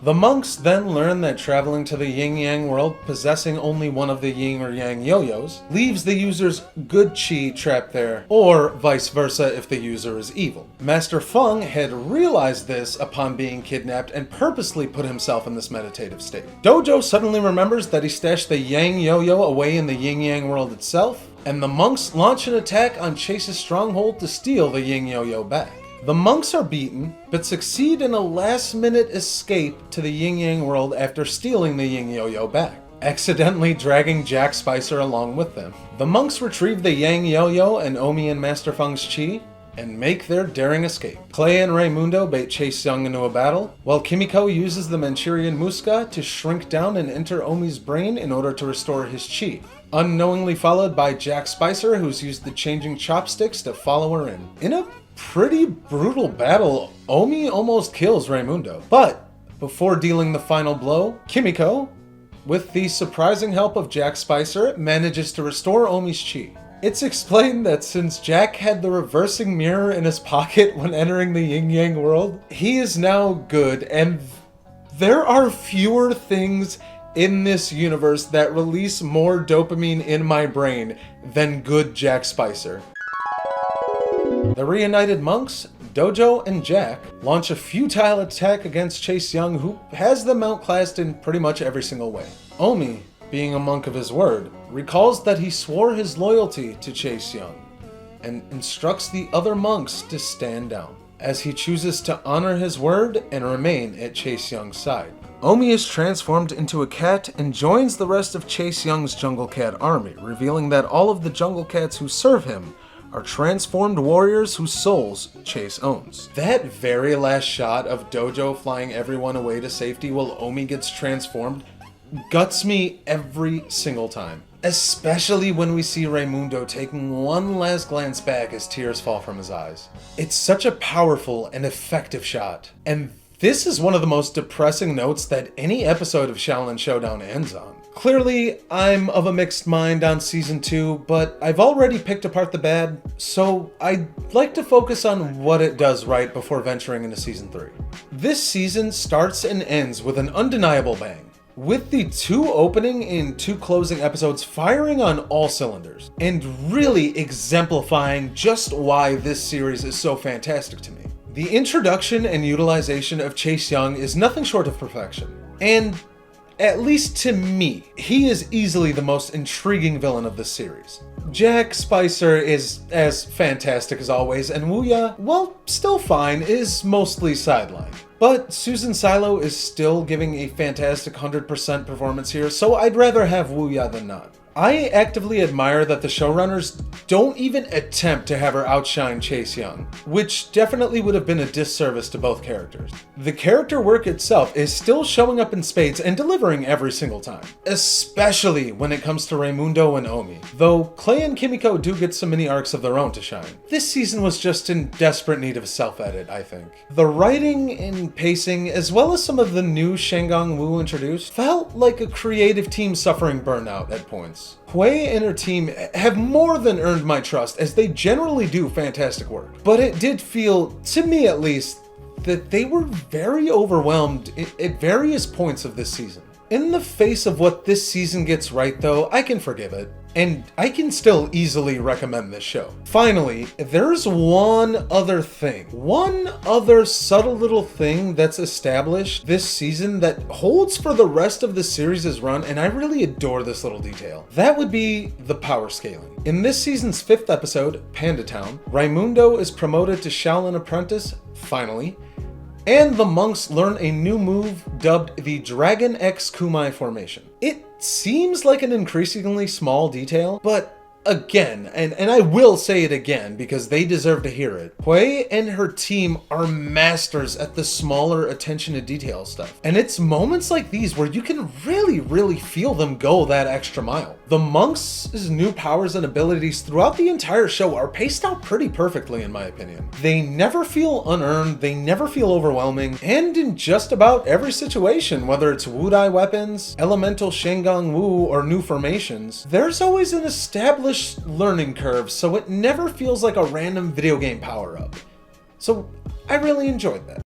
The monks then learn that traveling to the yin-yang world possessing only one of the yin or yang yo-yos leaves the user's good chi trapped there, or vice versa if the user is evil. Master Feng had realized this upon being kidnapped and purposely put himself in this meditative state. Dojo suddenly remembers that he stashed the yang yo-yo away in the yin-yang world itself, and the monks launch an attack on Chase's stronghold to steal the yin yo-yo back. The monks are beaten, but succeed in a last-minute escape to the yin-yang world after stealing the yin yo-yo back, accidentally dragging Jack Spicer along with them. The monks retrieve the yang yo-yo and Omi and Master Feng's chi, and make their daring escape. Clay and Raimundo bait Chase Young into a battle, while Kimiko uses the Manchurian Muska to shrink down and enter Omi's brain in order to restore his chi, unknowingly followed by Jack Spicer, who's used the changing chopsticks to follow her in. In a pretty brutal battle, Omi almost kills Raimundo. But before dealing the final blow, Kimiko, with the surprising help of Jack Spicer, manages to restore Omi's chi. It's explained that since Jack had the reversing mirror in his pocket when entering the yin-yang world, he is now good, and there are fewer things in this universe that release more dopamine in my brain than good Jack Spicer. The reunited monks, Dojo and Jack, launch a futile attack against Chase Young, who has them outclassed in pretty much every single way. Omi, being a monk of his word, recalls that he swore his loyalty to Chase Young, and instructs the other monks to stand down, as he chooses to honor his word and remain at Chase Young's side. Omi is transformed into a cat and joins the rest of Chase Young's Jungle Cat army, revealing that all of the Jungle Cats who serve him are transformed warriors whose souls Chase owns. That very last shot of Dojo flying everyone away to safety while Omi gets transformed guts me every single time. Especially when we see Raimundo taking one last glance back as tears fall from his eyes. It's such a powerful and effective shot. And this is one of the most depressing notes that any episode of Xiaolin Showdown ends on. Clearly, I'm of a mixed mind on Season 2, but I've already picked apart the bad, so I'd like to focus on what it does right before venturing into Season 3. This season starts and ends with an undeniable bang, with the 2 opening and 2 closing episodes firing on all cylinders, and really exemplifying just why this series is so fantastic to me. The introduction and utilization of Chase Young is nothing short of perfection, and at least to me, he is easily the most intriguing villain of this series. Jack Spicer is as fantastic as always, and Wuya, well, still fine, is mostly sidelined. But Susan Silo is still giving a fantastic 100% performance here, so I'd rather have Wuya than not. I actively admire that the showrunners don't even attempt to have her outshine Chase Young, which definitely would have been a disservice to both characters. The character work itself is still showing up in spades and delivering every single time, especially when it comes to Raimundo and Omi, though Clay and Kimiko do get some mini arcs of their own to shine. This season was just in desperate need of a self-edit, I think. The writing and pacing, as well as some of the new Shengang Wu introduced, felt like a creative team suffering burnout at points. Hui and her team have more than earned my trust, as they generally do fantastic work. But it did feel, to me at least, that they were very overwhelmed at various points of this season. In the face of what this season gets right though, I can forgive it, and I can still easily recommend this show. Finally, there's one other subtle little thing that's established this season that holds for the rest of the series' run, and I really adore this little detail. That would be the power scaling. In this season's 5th episode, Panda Town, Raimundo is promoted to Shaolin Apprentice, finally, and the monks learn a new move dubbed the Dragon X Kumai Formation. It seems like an increasingly small detail, but again, and I will say it again because they deserve to hear it, Hui and her team are masters at the smaller attention to detail stuff. And it's moments like these where you can really feel them go that extra mile. The monks' new powers and abilities throughout the entire show are paced out pretty perfectly in my opinion. They never feel unearned, they never feel overwhelming, and in just about every situation, whether it's Wudai weapons, elemental Shengang Wu, or new formations, there's always an established learning curve, so it never feels like a random video game power-up. So I really enjoyed that.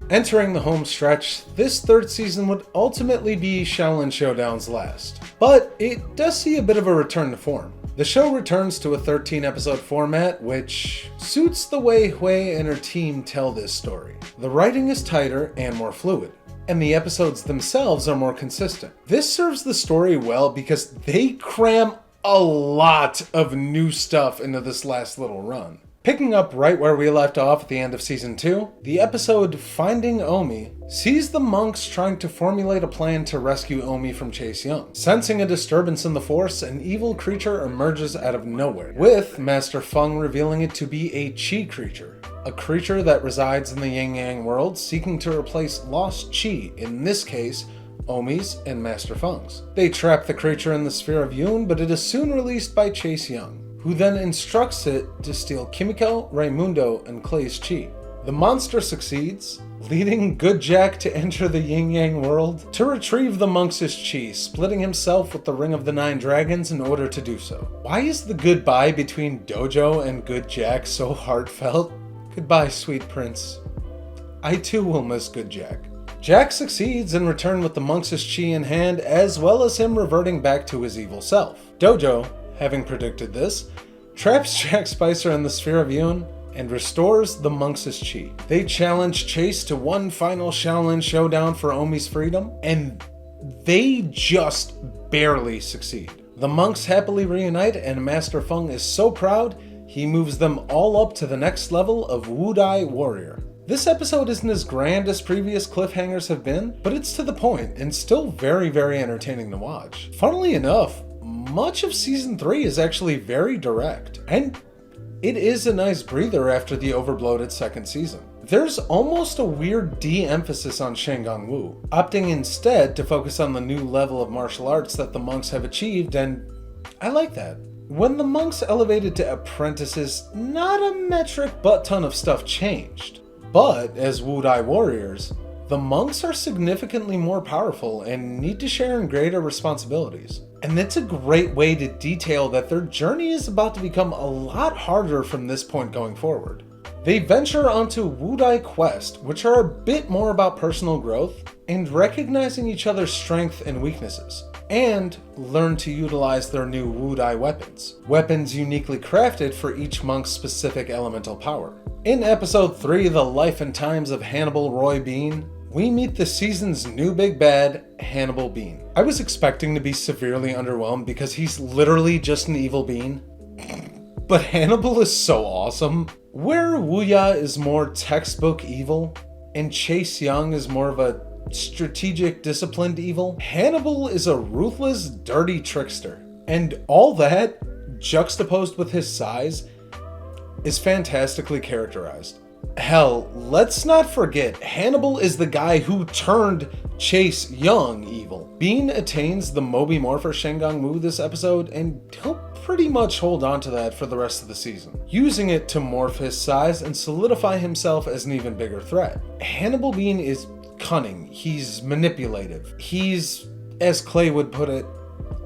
Entering the home stretch, this third season would ultimately be Xiaolin Showdown's last, but it does see a bit of a return to form. The show returns to a 13-episode format, which suits the way Hui and her team tell this story. The writing is tighter and more fluid, and the episodes themselves are more consistent. This serves the story well because they cram a lot of new stuff into this last little run. Picking up right where we left off at the end of Season 2, the episode Finding Omi sees the monks trying to formulate a plan to rescue Omi from Chase Young. Sensing a disturbance in the Force, an evil creature emerges out of nowhere, with Master Feng revealing it to be a Qi creature, a creature that resides in the Yin-Yang world seeking to replace lost Qi, in this case, Omi's and Master Feng's. They trap the creature in the Sphere of Yun, but it is soon released by Chase Young, who then instructs it to steal Kimiko, Raimundo, and Clay's Qi. The monster succeeds, leading Good Jack to enter the Yin-Yang world to retrieve the monk's Qi, splitting himself with the Ring of the Nine Dragons in order to do so. Why is the goodbye between Dojo and Good Jack so heartfelt? Goodbye, sweet prince. I too will miss Good Jack. Jack succeeds in return with the monk's Qi in hand, as well as him reverting back to his evil self. Dojo, having predicted this, traps Jack Spicer in the Sphere of Yun and restores the monk's Qi. They challenge Chase to one final Xiaolin Showdown for Omi's freedom, and they just barely succeed. The monks happily reunite, and Master Feng is so proud, he moves them all up to the next level of Wudai Warrior. This episode isn't as grand as previous cliffhangers have been, but it's to the point and still very, very entertaining to watch. Funnily enough, much of Season 3 is actually very direct, and it is a nice breather after the overbloated second season. There's almost a weird de-emphasis on Shenggong Wu, opting instead to focus on the new level of martial arts that the monks have achieved, and I like that. When the monks elevated to apprentices, not a metric butt ton of stuff changed. But as Wudai warriors, the monks are significantly more powerful and need to share in greater responsibilities. And it's a great way to detail that their journey is about to become a lot harder from this point going forward. They venture onto Wudai Quest, which are a bit more about personal growth and recognizing each other's strengths and weaknesses, and learn to utilize their new Wudai weapons. Weapons uniquely crafted for each monk's specific elemental power. In episode 3, The Life and Times of Hannibal Roy Bean, we meet the season's new big bad, Hannibal Bean. I was expecting to be severely underwhelmed because he's literally just an evil bean. But Hannibal is so awesome. Where Wuya is more textbook evil, and Chase Young is more of a strategic, disciplined evil, Hannibal is a ruthless, dirty trickster. And all that, juxtaposed with his size, is fantastically characterized. Hell, let's not forget, Hannibal is the guy who turned Chase Young evil. Bean attains the Moby Morpher Shenggong Wu this episode, and he'll pretty much hold on to that for the rest of the season, using it to morph his size and solidify himself as an even bigger threat. Hannibal Bean is cunning, he's manipulative, he's, as Clay would put it,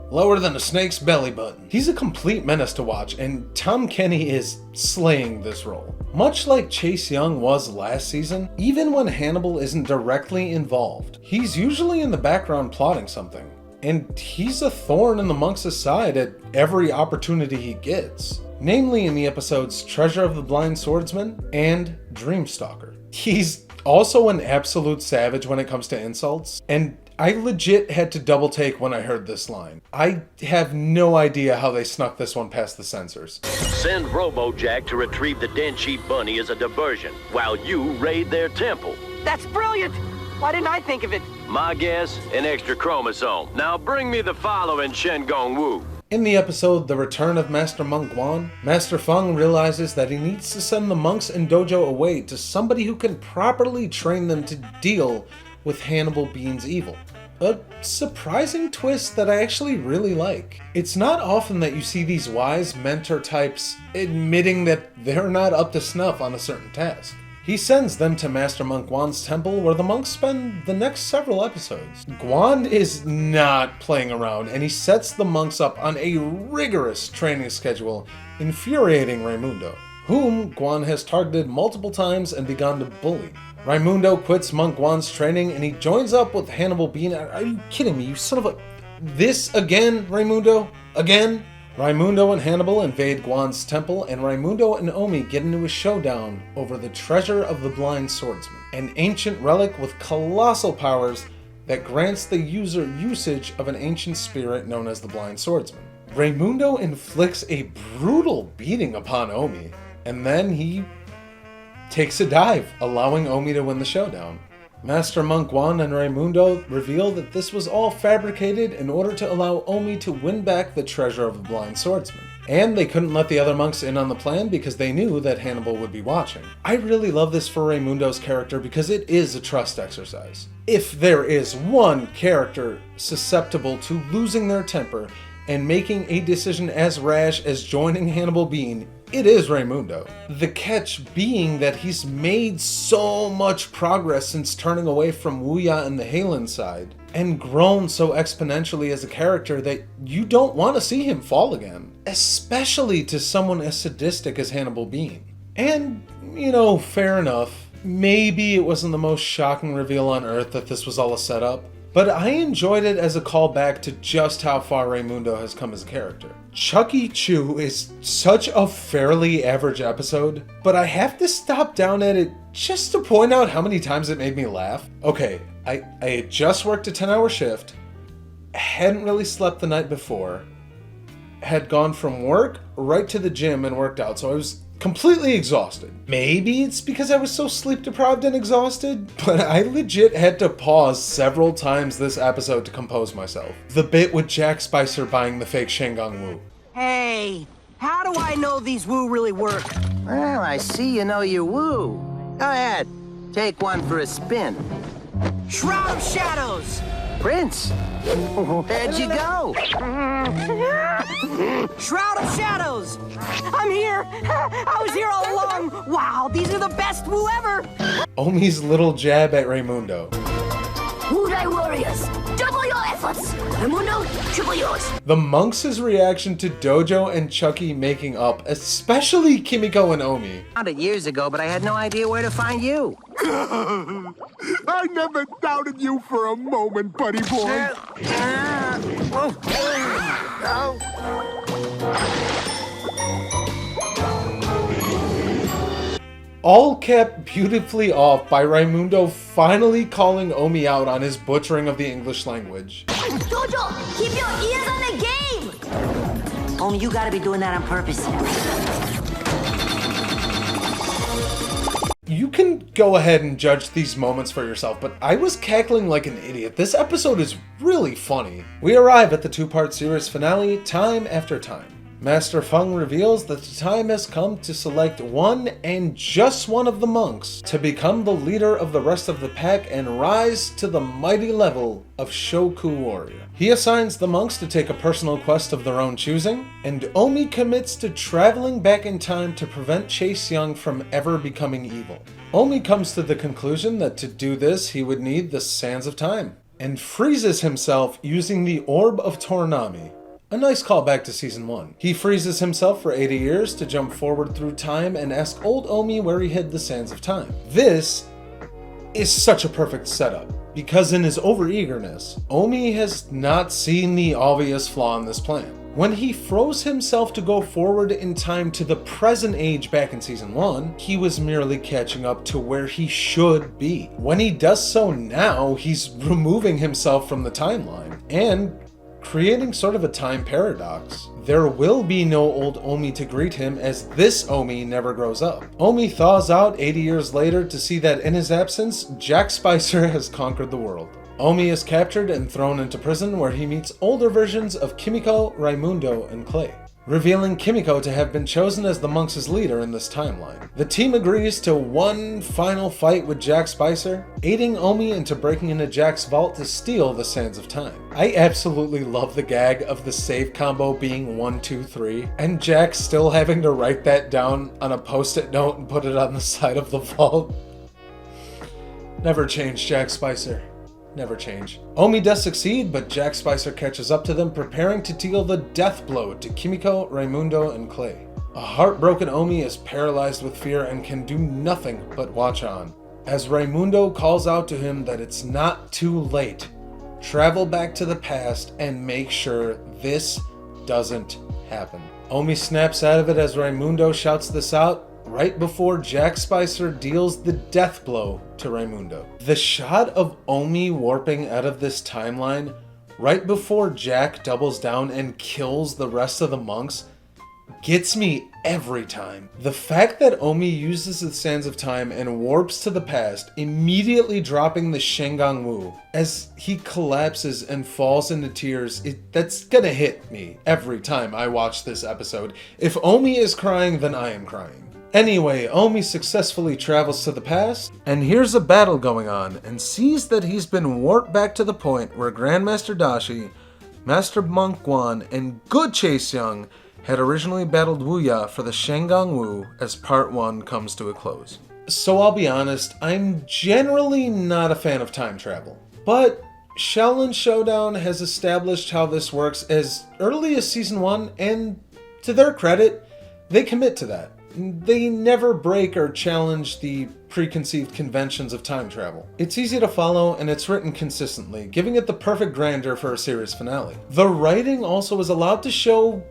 lower than a snake's belly button. He's a complete menace to watch, and Tom Kenny is slaying this role. Much like Chase Young was last season, even when Hannibal isn't directly involved, he's usually in the background plotting something, and he's a thorn in the monks' side at every opportunity he gets, namely in the episodes Treasure of the Blind Swordsman and Dreamstalker. He's also an absolute savage when it comes to insults, and I legit had to double take when I heard this line. I have no idea how they snuck this one past the censors. Send RoboJack to retrieve the Denshi bunny as a diversion, while you raid their temple. That's brilliant! Why didn't I think of it? My guess, an extra chromosome. Now bring me the following Shenggong Wu. In the episode The Return of Master Monk Guan, Master Feng realizes that he needs to send the monks and dojo away to somebody who can properly train them to deal with Hannibal Bean's evil. A surprising twist that I actually really like. It's not often that you see these wise mentor types admitting that they're not up to snuff on a certain task. He sends them to Master Monk Guan's temple, where the monks spend the next several episodes. Guan is not playing around, and he sets the monks up on a rigorous training schedule, infuriating Raimundo. whom Guan has targeted multiple times and begun to bully. Raimundo quits Monk Guan's training and he joins up with Hannibal Bean. Are you kidding me? You son of a... This again, Raimundo? Again? Raimundo and Hannibal invade Guan's temple, and Raimundo and Omi get into a showdown over the treasure of the blind swordsman, an ancient relic with colossal powers that grants the user usage of an ancient spirit known as the blind swordsman. Raimundo inflicts a brutal beating upon Omi, and then he takes a dive, allowing Omi to win the showdown. Master Monk Guan and Raimundo reveal that this was all fabricated in order to allow Omi to win back the treasure of the blind swordsman. And they couldn't let the other monks in on the plan because they knew that Hannibal would be watching. I really love this for Raimundo's character because it is a trust exercise. If there is one character susceptible to losing their temper and making a decision as rash as joining Hannibal Bean, it is Raimundo. The catch being that he's made so much progress since turning away from Wuya and the Halen side, and grown so exponentially as a character that you don't want to see him fall again, especially to someone as sadistic as Hannibal Bean. And, fair enough, maybe it wasn't the most shocking reveal on Earth that this was all a setup, but I enjoyed it as a callback to just how far Raimundo has come as a character. Chucky Chew is such a fairly average episode, but I have to stop down at it just to point out how many times it made me laugh. Okay, I had just worked a 10-hour shift, hadn't really slept the night before, had gone from work right to the gym and worked out, so I was completely exhausted. Maybe it's because I was so sleep deprived and exhausted, but I legit had to pause several times this episode to compose myself. The bit with Jack Spicer buying the fake Shengang Wu. Hey, how do I know these Wu really work? Well, I see you know your woo. Go ahead, take one for a spin. Shroud of Shadows! Prince, where'd you go? Shroud of Shadows! I'm here! I was here all along! Wow, these are the best Wu ever! Omi's little jab at Raimundo. Wu-Dai warriors, double your efforts! Raimundo, triple yours! The monks' reaction to Dojo and Chucky making up, especially Kimiko and Omi. Found it years ago, but I had no idea where to find you. I never doubted you for a moment, buddy boy. All kept beautifully off by Raimundo finally calling Omi out on his butchering of the English language. Dojo, keep your ears on the game! Homie, you gotta be doing that on purpose. You can go ahead and judge these moments for yourself, but I was cackling like an idiot. This episode is really funny. We arrive at the two-part series finale time after time. Master Feng reveals that the time has come to select one and just one of the monks to become the leader of the rest of the pack and rise to the mighty level of Shoku Warrior. He assigns the monks to take a personal quest of their own choosing, and Omi commits to traveling back in time to prevent Chase Young from ever becoming evil. Omi comes to the conclusion that to do this he would need the Sands of Time, and freezes himself using the Orb of Tournami. A nice callback to Season 1. He freezes himself for 80 years to jump forward through time and ask old Omi where he hid the Sands of Time. This is such a perfect setup, because in his overeagerness, Omi has not seen the obvious flaw in this plan. When he froze himself to go forward in time to the present age back in Season 1, he was merely catching up to where he should be. When he does so now, he's removing himself from the timeline, and creating sort of a time paradox. There will be no old Omi to greet him as this Omi never grows up. Omi thaws out 80 years later to see that in his absence, Jack Spicer has conquered the world. Omi is captured and thrown into prison where he meets older versions of Kimiko, Raimundo, and Clay, revealing Kimiko to have been chosen as the monks' leader in this timeline. The team agrees to one final fight with Jack Spicer, aiding Omi into breaking into Jack's vault to steal the Sands of Time. I absolutely love the gag of the save combo being 1, 2, 3, and Jack still having to write that down on a post-it note and put it on the side of the vault. Never change, Jack Spicer. Never change. Omi does succeed, but Jack Spicer catches up to them, preparing to deal the death blow to Kimiko, Raimundo, and Clay. A heartbroken Omi is paralyzed with fear and can do nothing but watch on. As Raimundo calls out to him that it's not too late, travel back to the past and make sure this doesn't happen. Omi snaps out of it as Raimundo shouts this out right before Jack Spicer deals the death blow to Raimundo. The shot of Omi warping out of this timeline right before Jack doubles down and kills the rest of the monks gets me every time. The fact that Omi uses the sands of time and warps to the past, immediately dropping the Shengang Wu as he collapses and falls into tears, that's gonna hit me every time I watch this episode. If Omi is crying, then I am crying. Anyway, Omi successfully travels to the past and hears a battle going on and sees that he's been warped back to the point where Grandmaster Dashi, Master Monk Guan, and Good Chase Young had originally battled Wuya for the Shengang Wu as part 1 comes to a close. So I'll be honest, I'm generally not a fan of time travel, but Xiaolin Showdown has established how this works as early as season 1, and to their credit, they commit to that. They never break or challenge the preconceived conventions of time travel. It's easy to follow and it's written consistently, giving it the perfect grandeur for a series finale. The writing also is allowed to show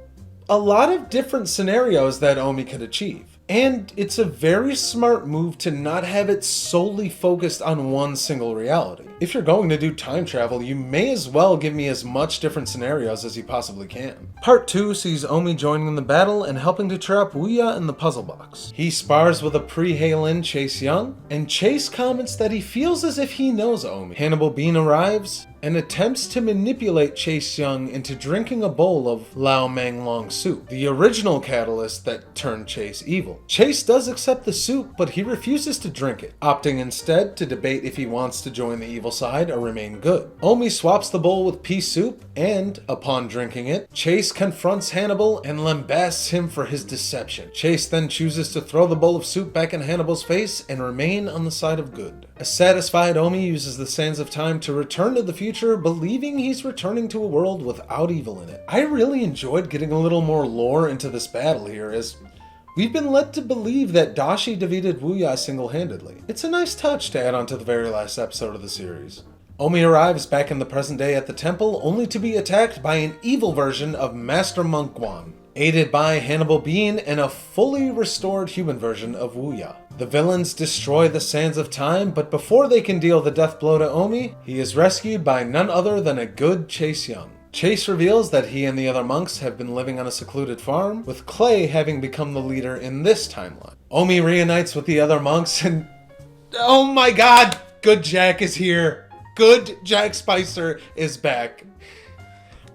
a lot of different scenarios that Omi could achieve. And it's a very smart move to not have it solely focused on one single reality. If you're going to do time travel, you may as well give me as much different scenarios as you possibly can. Part 2 sees Omi joining the battle and helping to trap Wuya in the puzzle box. He spars with a pre-Xiaolin Chase Young, and Chase comments that he feels as if he knows Omi. Hannibal Bean arrives and attempts to manipulate Chase Young into drinking a bowl of Lao Mang Long soup, the original catalyst that turned Chase evil. Chase does accept the soup, but he refuses to drink it, opting instead to debate if he wants to join the evil side or remain good. Omi swaps the bowl with pea soup, and upon drinking it, Chase confronts Hannibal and lambasts him for his deception. Chase then chooses to throw the bowl of soup back in Hannibal's face and remain on the side of good. A satisfied Omi uses the sands of time to return to the future, believing he's returning to a world without evil in it. I really enjoyed getting a little more lore into this battle here, as we've been led to believe that Dashi defeated Wuya single-handedly. It's a nice touch to add on to the very last episode of the series. Omi arrives back in the present day at the temple, only to be attacked by an evil version of Master Monk Guan, aided by Hannibal Bean and a fully restored human version of Wuya. The villains destroy the sands of time, but before they can deal the death blow to Omi, he is rescued by none other than a good Chase Young. Chase reveals that he and the other monks have been living on a secluded farm, with Clay having become the leader in this timeline. Omi reunites with the other monks and... oh my god! Good Jack is here! Good Jack Spicer is back.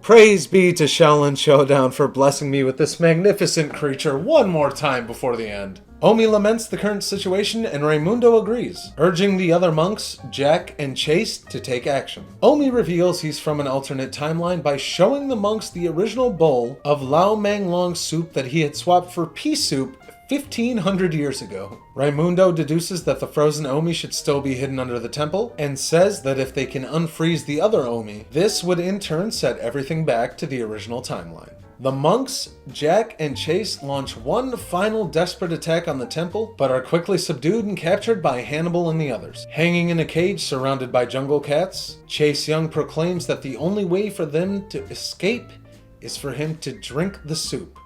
Praise be to Xiaolin Showdown for blessing me with this magnificent creature one more time before the end. Omi laments the current situation and Raimundo agrees, urging the other monks, Jack and Chase, to take action. Omi reveals he's from an alternate timeline by showing the monks the original bowl of Lao Mang Long soup that he had swapped for pea soup 1,500 years ago. Raimundo deduces that the frozen Omi should still be hidden under the temple, and says that if they can unfreeze the other Omi, this would in turn set everything back to the original timeline. The monks, Jack and Chase, launch one final desperate attack on the temple, but are quickly subdued and captured by Hannibal and the others. Hanging in a cage surrounded by jungle cats, Chase Young proclaims that the only way for them to escape is for him to drink the soup,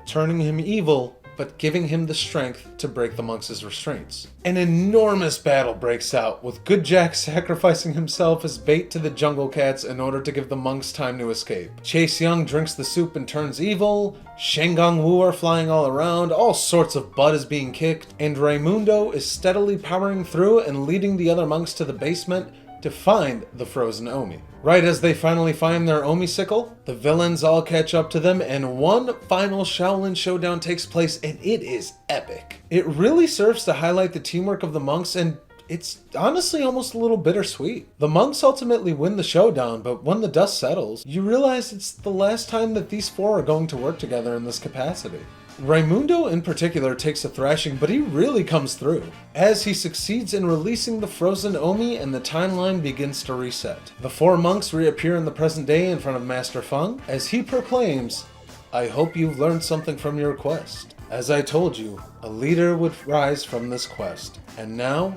turning him evil but giving him the strength to break the monks' restraints. An enormous battle breaks out, with Good Jack sacrificing himself as bait to the jungle cats in order to give the monks time to escape. Chase Young drinks the soup and turns evil, Shengang Wu are flying all around, all sorts of butt is being kicked, and Raimundo is steadily powering through and leading the other monks to the basement to find the frozen Omi. Right as they finally find their Omi sickle, the villains all catch up to them and one final Xiaolin Showdown takes place, and it is epic. It really serves to highlight the teamwork of the monks, and it's honestly almost a little bittersweet. The monks ultimately win the showdown, but when the dust settles, you realize it's the last time that these four are going to work together in this capacity. Raimundo in particular takes a thrashing, but he really comes through, as he succeeds in releasing the frozen Omi and the timeline begins to reset. The four monks reappear in the present day in front of Master Feng, as he proclaims, "I hope you've learned something from your quest. As I told you, a leader would rise from this quest, and now,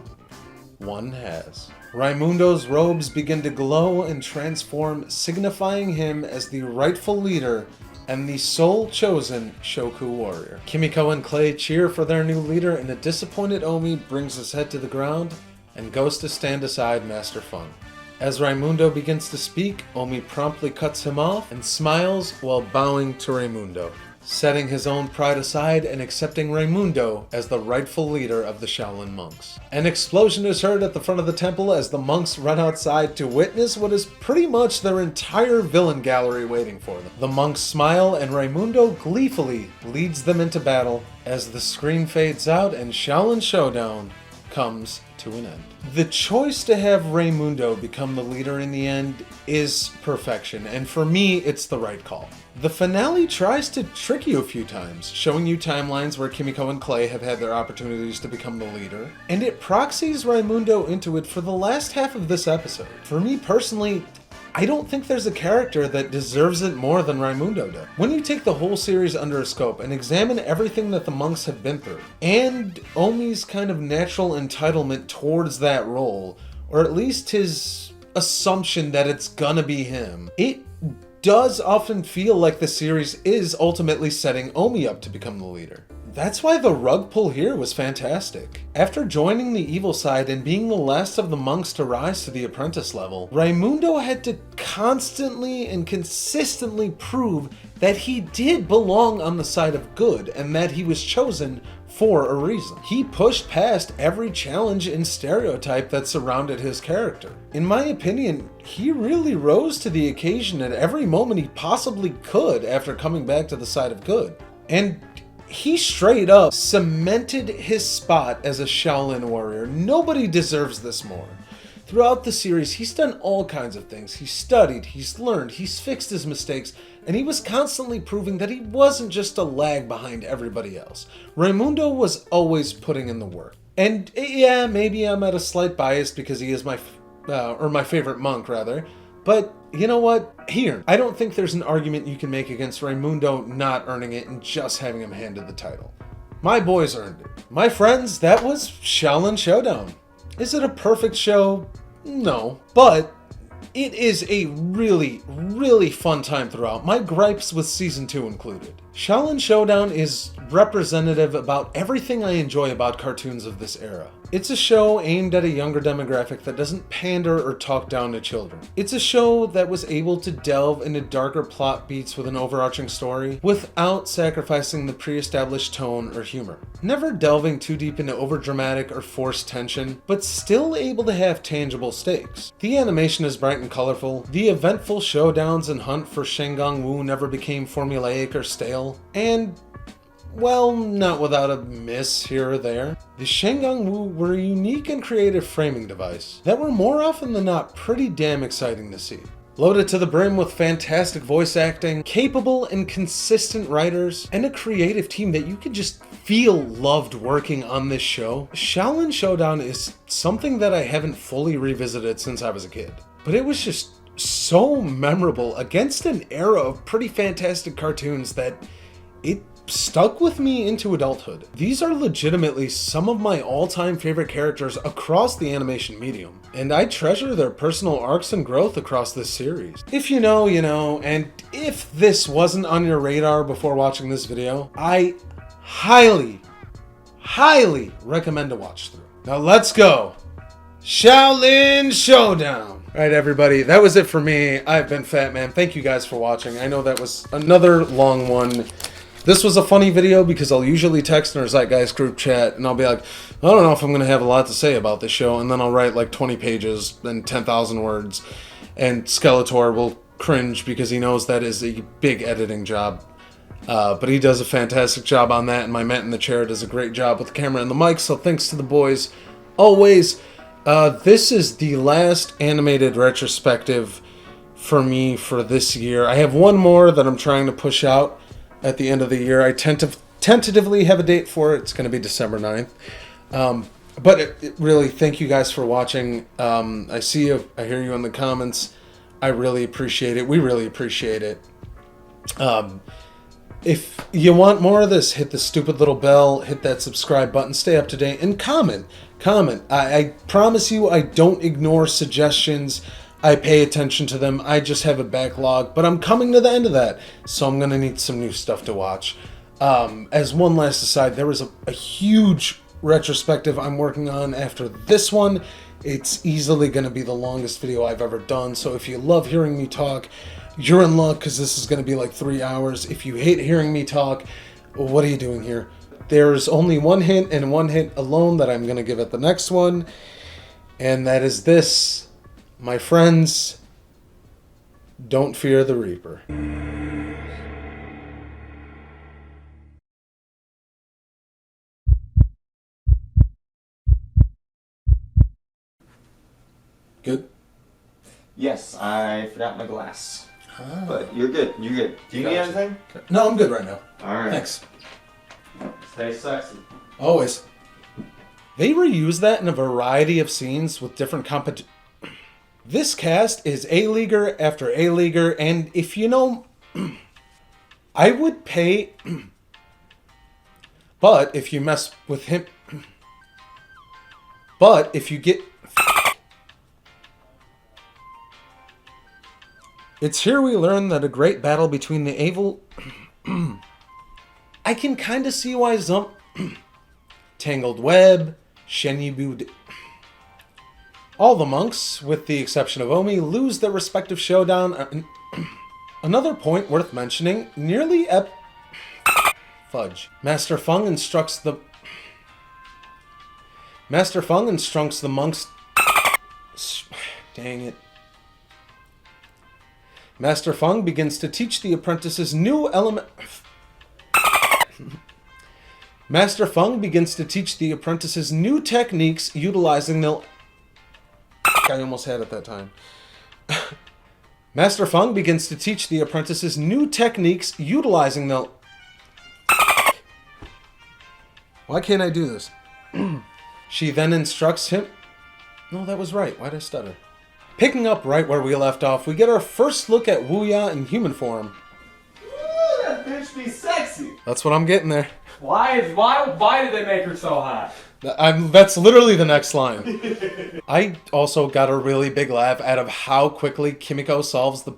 one has. Raimundo's robes begin to glow and transform, signifying him as the rightful leader and the sole chosen Shoku warrior. Kimiko and Clay cheer for their new leader, and a disappointed Omi brings his head to the ground and goes to stand aside Master Fun. As Raimundo begins to speak, Omi promptly cuts him off and smiles while bowing to Raimundo, setting his own pride aside and accepting Raimundo as the rightful leader of the Shaolin monks. An explosion is heard at the front of the temple as the monks run outside to witness what is pretty much their entire villain gallery waiting for them. The monks smile and Raimundo gleefully leads them into battle as the screen fades out and Xiaolin Showdown comes to an end. The choice to have Raimundo become the leader in the end is perfection, and for me, it's the right call. The finale tries to trick you a few times, showing you timelines where Kimiko and Clay have had their opportunities to become the leader, and it proxies Raimundo into it for the last half of this episode. For me personally, I don't think there's a character that deserves it more than Raimundo does. When you take the whole series under a scope and examine everything that the monks have been through, and Omi's kind of natural entitlement towards that role, or at least his assumption that it's gonna be him, it does often feel like the series is ultimately setting Omi up to become the leader. That's why the rug pull here was fantastic. After joining the evil side and being the last of the monks to rise to the apprentice level, Raimundo had to constantly and consistently prove that he did belong on the side of good and that he was chosen for a reason. He pushed past every challenge and stereotype that surrounded his character. In my opinion, he really rose to the occasion at every moment he possibly could after coming back to the side of good. And he straight up cemented his spot as a Shaolin warrior. Nobody deserves this more. Throughout the series, he's done all kinds of things. He's studied, he's learned, he's fixed his mistakes, and he was constantly proving that he wasn't just a lag behind everybody else. Raimundo was always putting in the work. And yeah, maybe I'm at a slight bias because he is my favorite monk rather, but you know what? Here, I don't think there's an argument you can make against Raimundo not earning it and just having him handed the title. My boys earned it. My friends, that was Xiaolin Showdown. Is it a perfect show? No. But it is a really, really fun time throughout, my gripes with Season 2 included. Xiaolin Showdown is representative about everything I enjoy about cartoons of this era. It's a show aimed at a younger demographic that doesn't pander or talk down to children. It's a show that was able to delve into darker plot beats with an overarching story without sacrificing the pre-established tone or humor. Never delving too deep into overdramatic or forced tension, but still able to have tangible stakes. The animation is bright and colorful, the eventful showdowns and hunt for Shengang Wu never became formulaic or stale, and well, not without a miss here or there. The Shengang Wu were a unique and creative framing device that were more often than not pretty damn exciting to see. Loaded to the brim with fantastic voice acting, capable and consistent writers, and a creative team that you could just feel loved working on this show, Xiaolin Showdown is something that I haven't fully revisited since I was a kid. But it was just so memorable against an era of pretty fantastic cartoons that it stuck with me into adulthood. These are legitimately some of my all-time favorite characters across the animation medium, and I treasure their personal arcs and growth across this series. If you know, you know, and if this wasn't on your radar before watching this video, I highly, highly recommend to watch through. Now let's go! Xiaolin Showdown! Alright everybody, that was it for me. I've been Fat Man. Thank you guys for watching. I know that was another long one. This was a funny video because I'll usually text in our Zeitgeist group chat and I'll be like, I don't know if I'm going to have a lot to say about this show, and then I'll write like 20 pages and 10,000 words, and Skeletor will cringe because he knows that is a big editing job. But he does a fantastic job on that, and my Matt in the chair does a great job with the camera and the mic, so thanks to the boys. Always, this is the last animated retrospective for me for this year. I have one more that I'm trying to push out at the end of the year. I tentatively have a date for it. It's going to be December 9th. But really, thank you guys for watching. I see you. I hear you in the comments. I really appreciate it. We really appreciate it. If you want more of this, hit the stupid little bell, hit that subscribe button, stay up to date, and comment. I promise you I don't ignore suggestions. I pay attention to them. I just have a backlog, but I'm coming to the end of that, so I'm going to need some new stuff to watch. As one last aside, there was a huge retrospective I'm working on after this one. It's easily going to be the longest video I've ever done, so if you love hearing me talk, you're in luck, because this is going to be like 3 hours. If you hate hearing me talk, what are you doing here? There's only one hint, and one hint alone, that I'm going to give at the next one, and that is this. My friends, don't fear the Reaper. Good? Yes, I forgot my glass. But you're good. You're good. Do you need anything? No, I'm good right now. Alright. Thanks. Stay sexy. Always. They reuse that in a variety of scenes with different This cast is A-Leaguer after A-Leaguer, and if you know, I would pay, but if you mess with him, but if you get, it's here we learn that a great battle between the evil, I can kind of see why Tangled Web, Shenyibu, all the monks, with the exception of Omi, lose their respective showdown. Another point worth mentioning, nearly fudge. Master Feng instructs the monks. Dang it. Master Feng begins to teach the apprentices new element. Master Feng begins to teach the apprentices new techniques utilizing the. I almost had it that time. Master Feng begins to teach the apprentices new techniques utilizing the. Why can't I do this? She then instructs him. No, that was right. Why did I stutter? Picking up right where we left off, we get our first look at Wuya in human form. Ooh, that bitch be sexy. That's what I'm getting there. Why did they make her so hot? That's literally the next line. I also got a really big laugh out of how quickly Kimiko solves the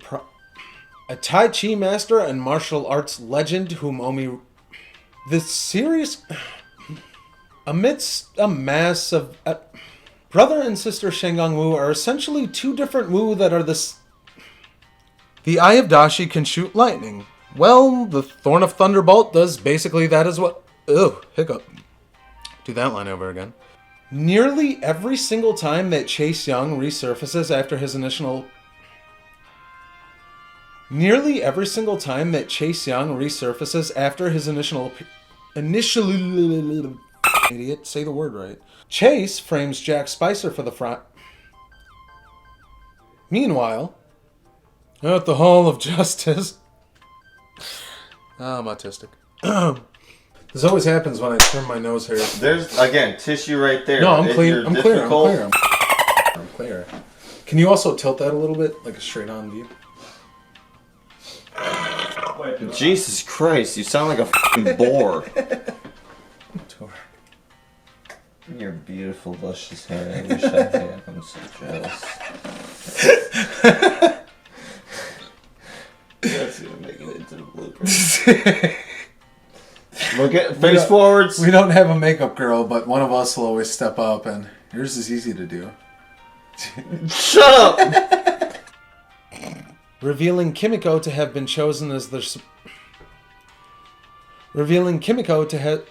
a Tai Chi master and martial arts legend whom Omi. The series. Amidst a mass of. Brother and sister Shengang Wu are essentially two different Wu that are this. The Eye of Dashi can shoot lightning. Well, the Thorn of Thunderbolt does basically that as well. Ugh, hiccup. Do that line over again. Nearly every single time that Chase Young resurfaces after his initial. Nearly every single time that Chase Young resurfaces after his initial. Idiot, say the word right. Chase frames Jack Spicer for the front. Meanwhile, at the Hall of Justice. I'm autistic. This always happens when I trim my nose hair. There's, again, tissue right there. No, I'm clear. I'm clear. Can you also tilt that a little bit, like a straight-on view? Jesus Christ, you sound like a f***ing boar. Your beautiful, luscious hair. I wish I had. I'm so jealous. That's gonna make it into the bloopers. Look at face forwards. We don't have a makeup girl, but one of us will always step up, and yours is easy to do. Shut up! Revealing Kimiko to have been chosen as the. Revealing Kimiko to have.